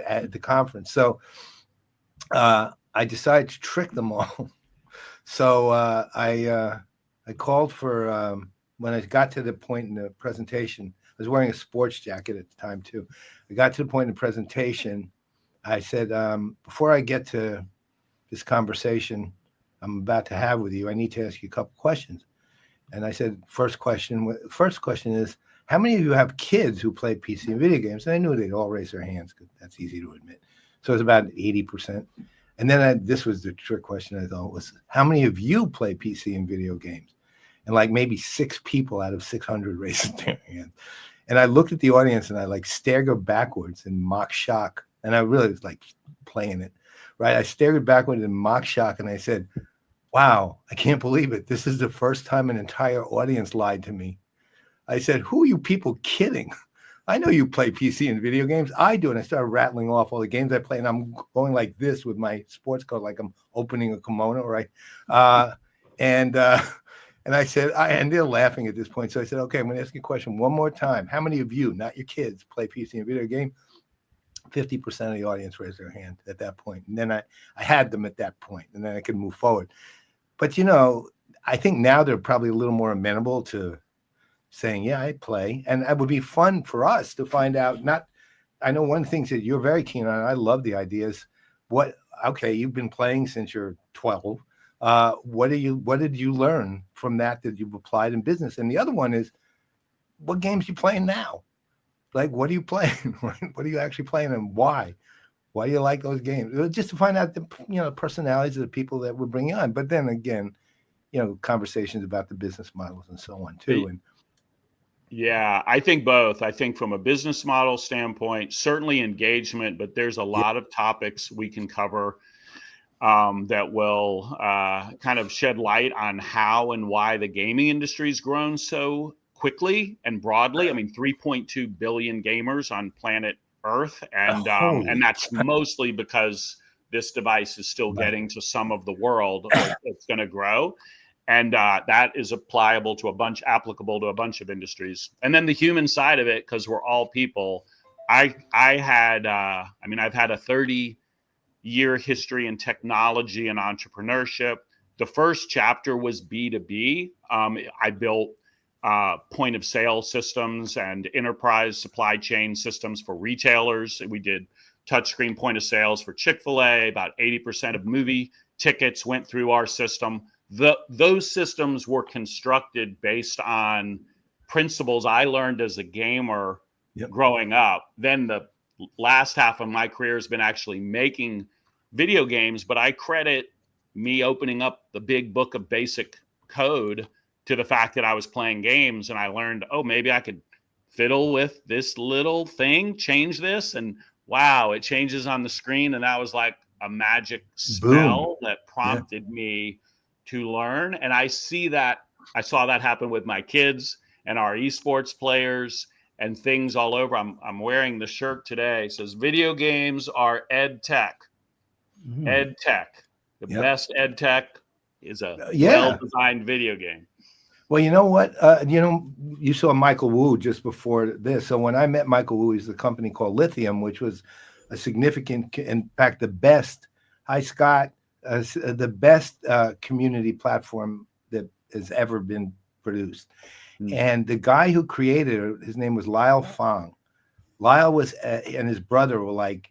at the conference. So I decided to trick them all. So I called for, when I got to the point in the presentation, I was wearing a sports jacket at the time too. I got to the point in the presentation, I said, before I get to this conversation I'm about to have with you, I need to ask you a couple questions. And I said, first question is, how many of you have kids who play PC and video games? And I knew they'd all raise their hands because that's easy to admit. So it was about 80%. And then this was the trick question, I thought, was, how many of you play PC and video games? And like maybe 6 people out of 600 raised their hands. And I looked at the audience and I like staggered backwards in mock shock. And I really was like playing it, right? I staggered backwards in mock shock and I said, wow, I can't believe it. This is the first time an entire audience lied to me. I said, who are you people kidding? I know you play PC and video games. I do. And I started rattling off all the games I play. And I'm going like this with my sports coat, like I'm opening a kimono, right? And I said, and they're laughing at this point. So I said, okay, I'm going to ask you a question one more time. How many of you, not your kids, play PC and video game? 50% of the audience raised their hand at that point. And then I had them at that point, and then I could move forward. But, I think now they're probably a little more amenable to saying, yeah, I play. And it would be fun for us to find out, I know one of the things that you're very keen on, I love the ideas. Okay, you've been playing since you're 12. What did you learn from that you've applied in business? And the other one is, what games you playing now? Like, what are you playing? What are you actually playing, and why? Why do you like those games? Just to find out the personalities of the people that we're bringing on. But then again, conversations about the business models and so on too. And yeah, I think both. I think from a business model standpoint, certainly engagement, but there's a lot of topics we can cover that will kind of shed light on how and why the gaming industry's grown so quickly and broadly. I mean, 3.2 billion gamers on planet Earth, and that's mostly because this device is still getting to some of the world. It's going to grow, and that is applicable to a bunch of industries. And then the human side of it, because we're all people. I've had a 30-year history in technology and entrepreneurship. The first chapter was B2B. I built point of sale systems and enterprise supply chain systems for retailers. We did touchscreen point of sales for Chick-fil-A. About 80% of movie tickets went through our system. Those systems were constructed based on principles I learned as a gamer growing up. Then the last half of my career has been actually making video games, but I credit me opening up the big book of basic code to the fact that I was playing games, and I learned, maybe I could fiddle with this little thing, change this, and wow, it changes on the screen. And that was like a magic spell that prompted me to learn. And I saw that happen with my kids and our esports players and things all over. I'm wearing the shirt today. It says video games are ed tech. Ed tech. The best ed tech is a well-designed video game. Well, you know what? You saw Michael Wu just before this. So when I met Michael Wu, he's a company called Lithium, which was a significant, in fact, the best. Hi, Scott. The best community platform that has ever been produced. And the guy who created it, his name was Lyle Fong. Lyle was and his brother were like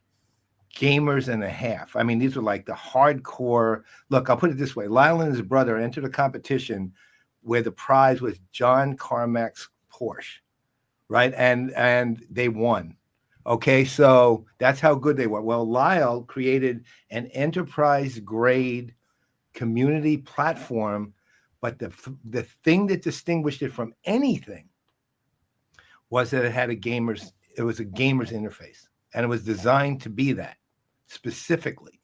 gamers and a half. I mean, these were like the hardcore. Look, I'll put it this way: Lyle and his brother entered a competition where the prize was John Carmack's Porsche, right? And they won. Okay, so that's how good they were. Well, Lyle created an enterprise grade community platform, but the thing that distinguished it from anything was that it was a gamer's interface, and it was designed to be that specifically.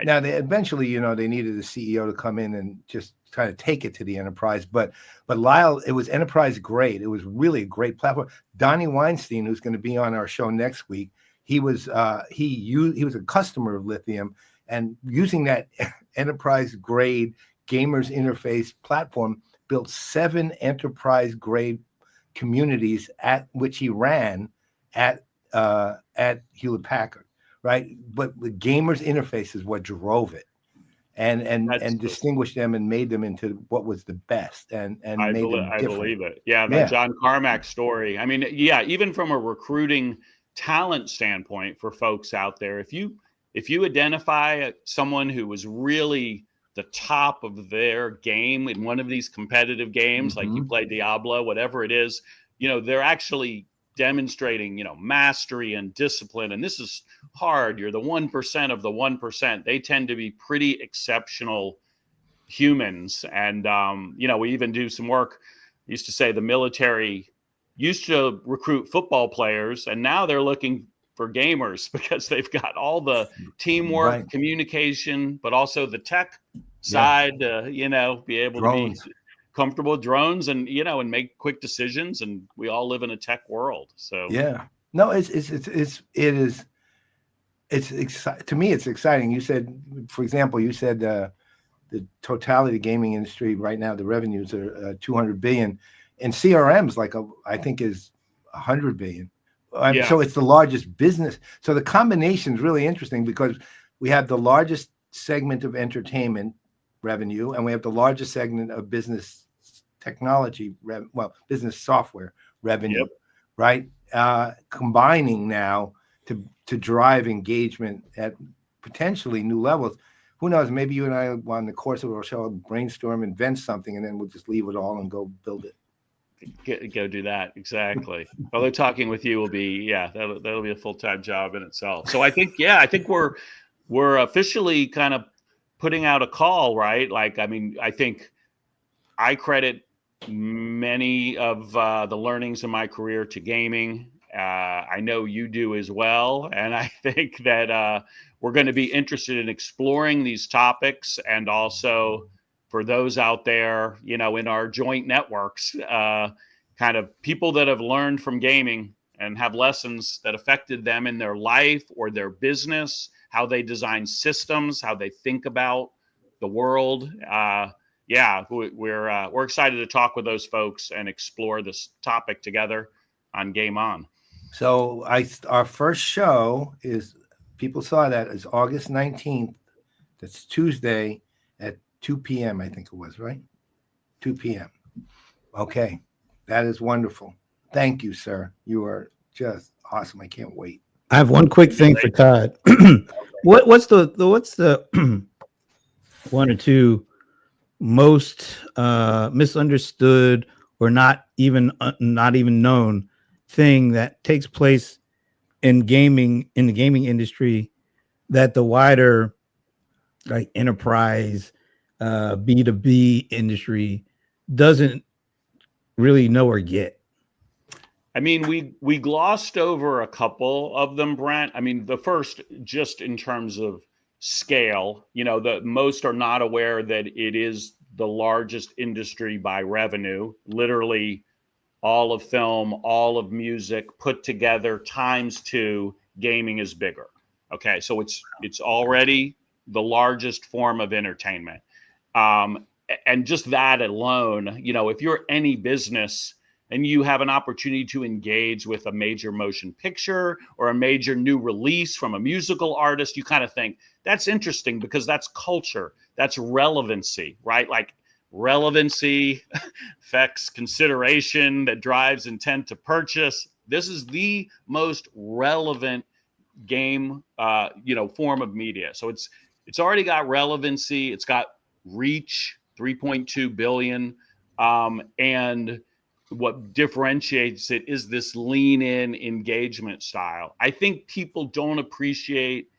Now, they eventually, they needed a CEO to come in and just kind of take it to the enterprise. But Lyle, it was enterprise grade. It was really a great platform. Donnie Weinstein, who's going to be on our show next week, he was he was a customer of Lithium, and using that enterprise grade gamers interface platform, built 7 enterprise grade communities at which he ran at Hewlett Packard. Right, but the gamers interface is what drove it, and distinguished them and made them into what was the best, and made them different. I believe it. Yeah, the John Carmack story. I mean, yeah, even from a recruiting talent standpoint for folks out there, if you identify someone who was really the top of their game in one of these competitive games, like you play Diablo, whatever it is, they're actually demonstrating, mastery and discipline. And this is hard. You're the 1% of the 1%. They tend to be pretty exceptional humans. And, we even do some work. I used to say the military used to recruit football players, and now they're looking for gamers because they've got all the teamwork, communication, but also the tech side, be able drones. To be comfortable with drones and and make quick decisions, and we all live in a tech world. So no, it's to me it's exciting. You said, for example, the totality of the gaming industry right now, the revenues are 200 billion, and CRM is I think is 100 billion. So it's the largest business. So the combination is really interesting because we have the largest segment of entertainment revenue, and we have the largest segment of business technology, business software revenue, right? Combining now to drive engagement at potentially new levels. Who knows? Maybe you and I, on the course of our show, brainstorm, invent something, and then we'll just leave it all and go build it. Go do that. Exactly. Although talking with you will be, that'll be a full-time job in itself. So I think we're officially kind of putting out a call, right? I think I credit many of the learnings in my career to gaming. I know you do as well. And I think that we're going to be interested in exploring these topics, and also for those out there, in our joint networks, kind of people that have learned from gaming and have lessons that affected them in their life or their business, how they design systems, how they think about the world. We're excited to talk with those folks and explore this topic together on Game On. So our first show is, people saw that, is August 19th. That's Tuesday at 2 p.m. I think it was, right? 2 p.m. Okay. That is wonderful. Thank you, sir. You are just awesome. I can't wait. I have one quick thing for Todd. What's the one or two most misunderstood or not even known thing that takes place in the gaming industry that the wider enterprise B2B industry doesn't really know or get? I mean, we glossed over a couple of them, Brent. I mean, the first, just in terms of scale, the most are not aware that it is the largest industry by revenue. Literally all of film, all of music put together times 2, gaming is bigger. Okay, so it's already the largest form of entertainment. And just that alone, if you're any business and you have an opportunity to engage with a major motion picture or a major new release from a musical artist, you kind of think that's interesting because that's culture, that's relevancy, right? Like relevancy affects consideration that drives intent to purchase. This is the most relevant game, form of media. So it's already got relevancy. It's got reach, 3.2 billion. And what differentiates it is this lean in engagement style. I think people don't appreciate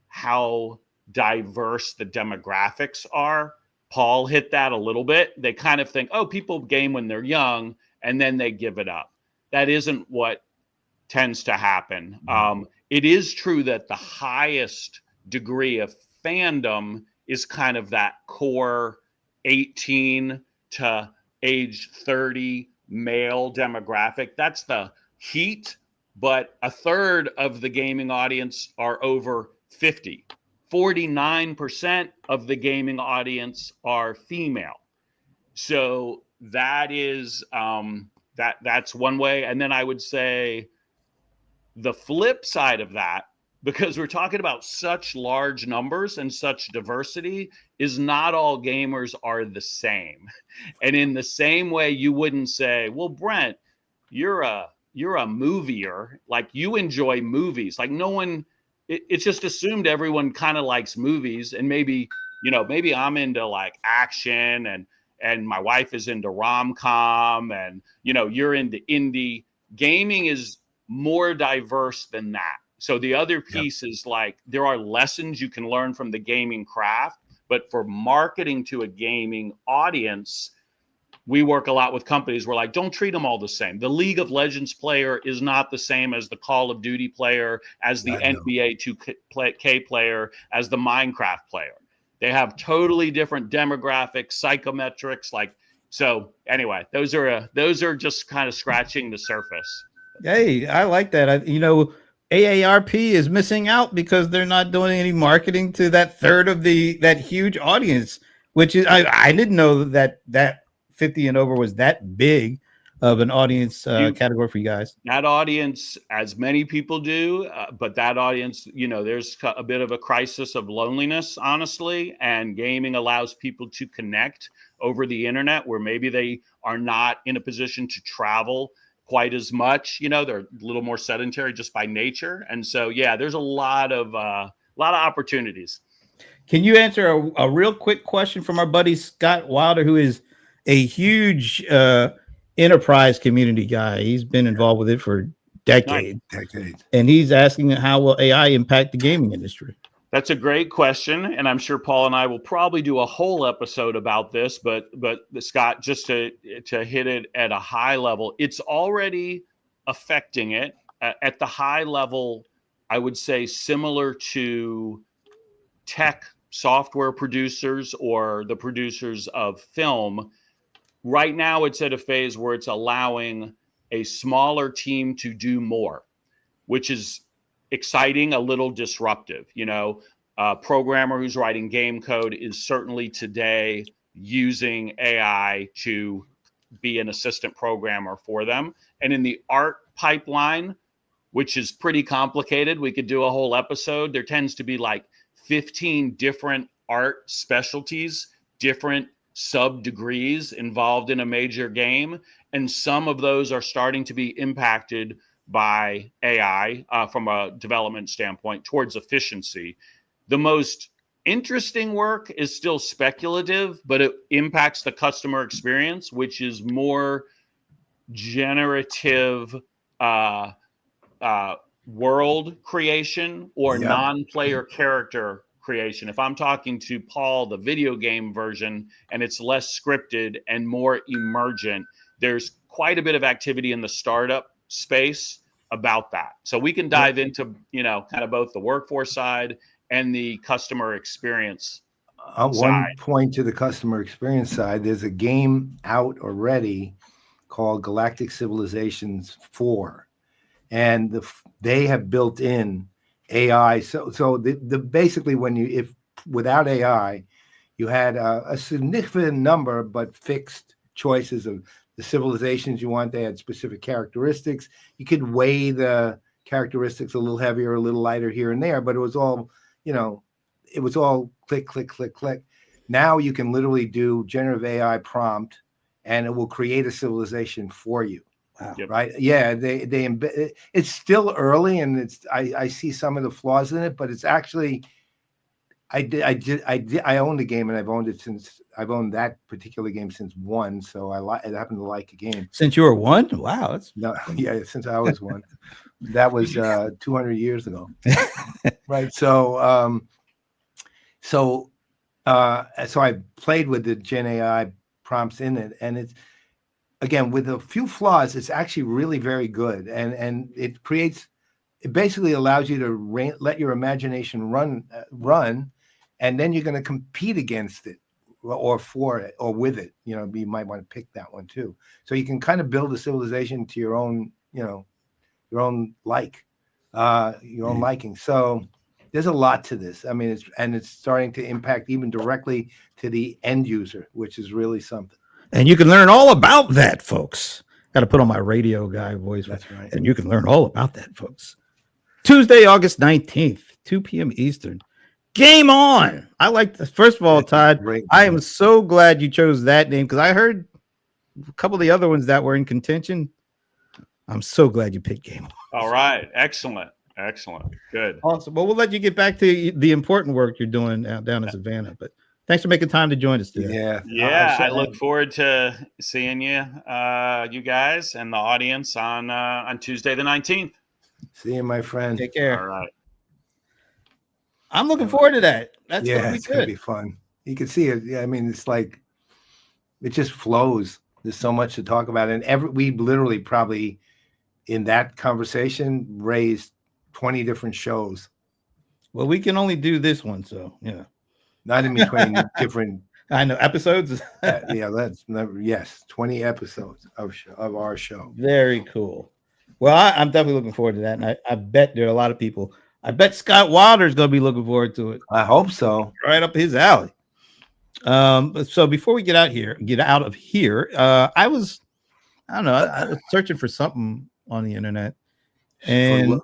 how diverse the demographics are. Paul hit that a little bit. They kind of think, oh, people game when they're young and then they give it up. That isn't what tends to happen. It is true that the highest degree of fandom is kind of that core 18 to age 30 male demographic. That's the heat, but a third of the gaming audience are over 50. 49% of the gaming audience are female. So that is that's one way. And then I would say the flip side of that, because we're talking about such large numbers and such diversity, is not all gamers are the same. And in the same way, you wouldn't say, well, Brent, you're a movier, like you enjoy movies. Like no one, it's just assumed everyone kind of likes movies. And maybe I'm into like action and my wife is into rom-com and, you're into indie. Gaming is more diverse than that. So the other piece is like, there are lessons you can learn from the gaming craft, but for marketing to a gaming audience, we work a lot with companies. We're like, don't treat them all the same. The League of Legends player is not the same as the Call of Duty player, as the NBA 2K player, as the Minecraft player. They have totally different demographics, psychometrics. So anyway, those are just kind of scratching the surface. Hey, I like that. AARP is missing out because they're not doing any marketing to that third of that huge audience, which is I didn't know that 50 and over was that big of an audience category for you guys. That audience, as many people do, but that audience, there's a bit of a crisis of loneliness, honestly, and gaming allows people to connect over the internet where maybe they are not in a position to travel quite as much. They're a little more sedentary just by nature. And so, there's a lot of opportunities. Can you answer a real quick question from our buddy Scott Wilder, who is a huge enterprise community guy? He's been involved with it for decades. And he's asking how will AI impact the gaming industry? That's a great question, and I'm sure Paul and I will probably do a whole episode about this. But Scott, just to hit it at a high level, it's already affecting it at the high level. I would say similar to tech software producers or the producers of film. Right now, it's at a phase where it's allowing a smaller team to do more, which is exciting, a little disruptive. A programmer who's writing game code is certainly today using AI to be an assistant programmer for them. And in the art pipeline, which is pretty complicated, we could do a whole episode. There tends to be like 15 different art specialties, different sub degrees involved in a major game. And some of those are starting to be impacted by AI from a development standpoint towards efficiency. The most interesting work is still speculative, but it impacts the customer experience, which is more generative world creation or non-player character creation. If I'm talking to Paul, the video game version, and it's less scripted and more emergent, there's quite a bit of activity in the startup space about that. So we can dive into, kind of both the workforce side and the customer experience side. One point to the customer experience side, there's a game out already called Galactic Civilizations 4. And they have built in AI. So the basically if without AI, you had a significant number but fixed choices of the civilizations you want. They had specific characteristics. You could weigh the characteristics a little heavier, a little lighter here and there, but it was all, it was all click, click, click, click. Now you can literally do generative AI prompt, and it will create a civilization for you. Wow. Yep. Right? Yeah, they embed. It's still early, and I see some of the flaws in it, but it's actually. I own the game, and I've owned that particular game since 1. So I happen to like the game. Since you were 1? Wow. That's No, yeah, since I was 1. That was 200 years ago. Right. So I played with the Gen AI prompts in it, and it's, again, with a few flaws, it's actually really very good, and it basically allows you to let your imagination run, and then you're going to compete against it or for it or with it. You might want to pick that one too. So you can kind of build a civilization to your own, your own liking. So there's a lot to this. I mean, it's starting to impact even directly to the end user, which is really something. And you can learn all about that, folks. Got to put on my radio guy voice. That's right. And you can learn all about that, folks. Tuesday, August 19th, 2 p.m. Eastern. Game on. I like this. First of all, Todd, I am so glad you chose that name because I heard a couple of the other ones that were in contention. I'm so glad you picked Game On. All right. Excellent. Good. Awesome. Well, we'll let you get back to the important work you're doing down in Savannah. But thanks for making time to join us today. Yeah. I look forward to seeing you, you guys, and the audience on Tuesday the 19th. See you, my friend. Take care. All right. I'm looking forward to that. That's it's gonna be fun. You can see it. Yeah, I mean, it's like it just flows. There's so much to talk about, and we literally probably in that conversation raised 20 different shows. Well, we can only do this one, so yeah. Not in between different. I know episodes. Yes, 20 episodes of our show. Very cool. Well, I'm definitely looking forward to that, and I bet there are a lot of people. I bet Scott Wilder's going to be looking forward to it. I hope so. Right up his alley. So before we get out of here, I was searching for something on the internet, and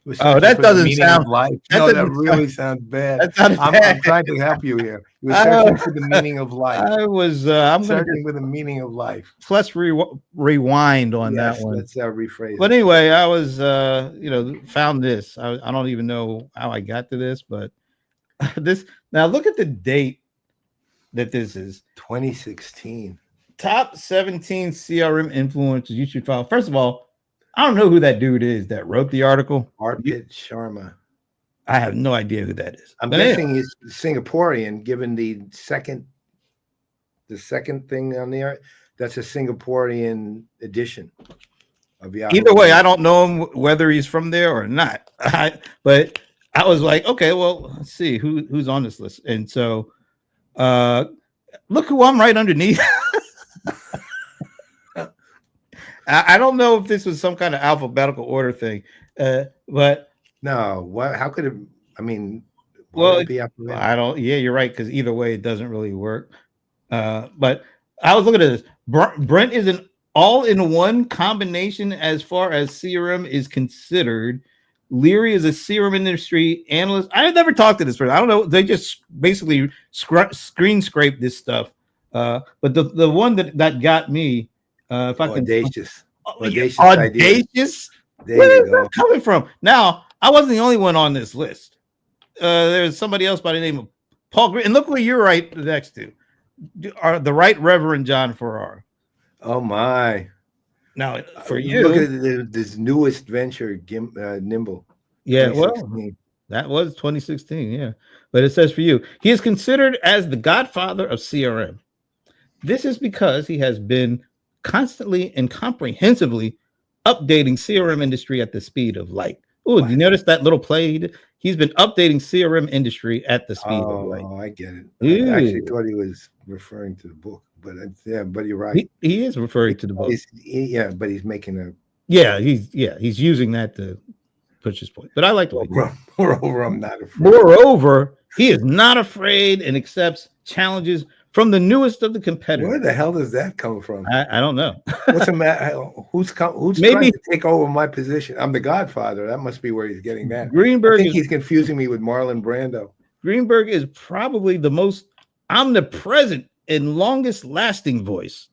that doesn't sound life. That really sounds bad. I'm trying to help you here. You were searching for the meaning of life. I'm searching for the meaning of life. Let's rewind on that one. Let's rephrase. But anyway, I was found this. I don't even know how I got to this, but this. Now look at the date that this is. 2016. Top 17 CRM influencers you should follow. First of all, I don't know who that dude is that wrote the article. Arpit Sharma. I have no idea who that is. I'm guessing he's Singaporean, given the second thing on there. That's a Singaporean edition of Yahoo. Either way, I don't know him whether he's from there or not. But I was like, okay, well, let's see who's on this list. And so look who I'm right underneath. I don't know if this was some kind of alphabetical order thing, but no. What? How could it? I mean, well, it be I don't. Yeah, you're right. Because either way, it doesn't really work. But I was looking at this. Brent is an all-in-one combination as far as CRM is considered. Leary is a CRM industry analyst. I never talked to this person. I don't know. They just basically screen scrape this stuff. But the one that got me. If I can, audacious. Where is that coming from? Now, I wasn't the only one on this list. There's somebody else by the name of Paul Green. And look where you're right next to. Are the Right Reverend John Farrar. Oh my. Now for you, look at this newest venture, Nimble. Yeah, well, that was 2016. Yeah, but it says for you, he is considered as the godfather of CRM. This is because he has been constantly and comprehensively updating CRM industry at the speed of light. Oh, wow. You notice that little play? He's been updating CRM industry at the speed of light. Oh, I get it. Ooh. I actually thought he was referring to the book, but but you're right. He is referring to the book. But he's making a. He's using that to push his point. But I like the way. Moreover, I'm not afraid. Moreover, he is not afraid and accepts challenges from the newest of the competitors. Where the hell does that come from? I don't know. What's the matter? Who's trying to take over my position? I'm the Godfather. That must be where he's getting that. Greenberg. I think he's confusing me with Marlon Brando. Greenberg is probably the most omnipresent and longest lasting voice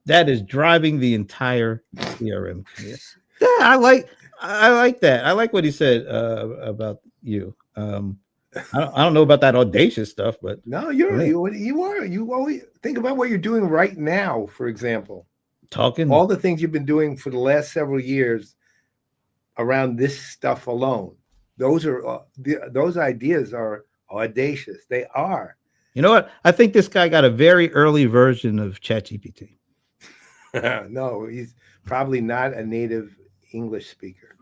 that is driving the entire CRM community. Yeah, I like that. I like what he said about you. I don't know about that audacious stuff, but No, yeah. you are. You always think about what you're doing right now, for example. Talking All the things you've been doing for the last several years around this stuff alone. Those ideas are audacious. They are. You know what? I think this guy got a very early version of ChatGPT. No, he's probably not a native English speaker.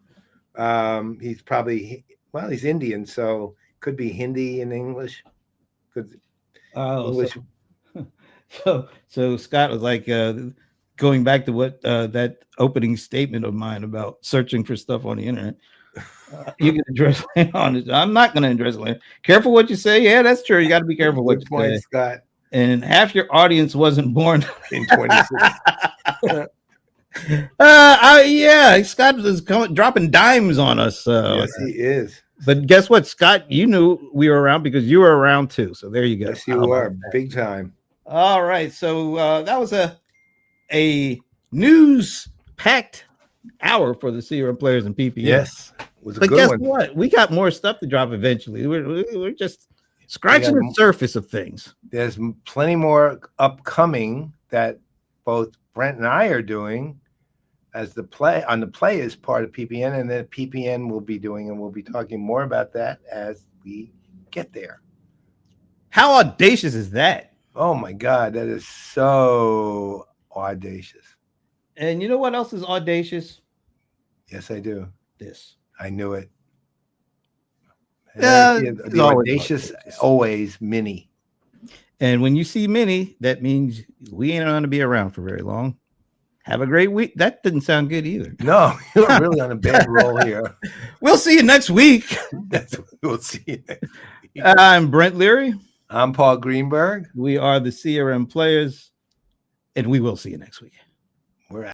He's probably he's Indian, so could be Hindi in English. Could English. So Scott was like going back to what that opening statement of mine about searching for stuff on the internet. You can address land on it. I'm not going to address land. Careful what you say. Yeah, that's true. You got to be careful what you say. Scott. And half your audience wasn't born in 26. Yeah, Scott is dropping dimes on us. Yes, he is. But guess what, Scott? You knew we were around because you were around too. So there you go. Yes, you are big time. All right. So that was a news-packed hour for the CRM players and PPM. Yes, it was a but good guess one. what? We got more stuff to drop eventually. We're just scratching the surface of things. There's plenty more upcoming that both Brent and I are doing as the Playaz part of PPN, and that PPN will be doing, and we'll be talking more about that as we get there. How audacious is that? Oh my God, that is so audacious. And you know what else is audacious? Yes, I do. This. I knew it. The audacious always mini. And when you see mini, that means we ain't going to be around for very long. Have a great week. That didn't sound good either. No, you're really on a bad roll here. We'll see you next week. We'll see you next week. I'm Brent Leary. I'm Paul Greenberg. We are the CRM players, and we will see you next week.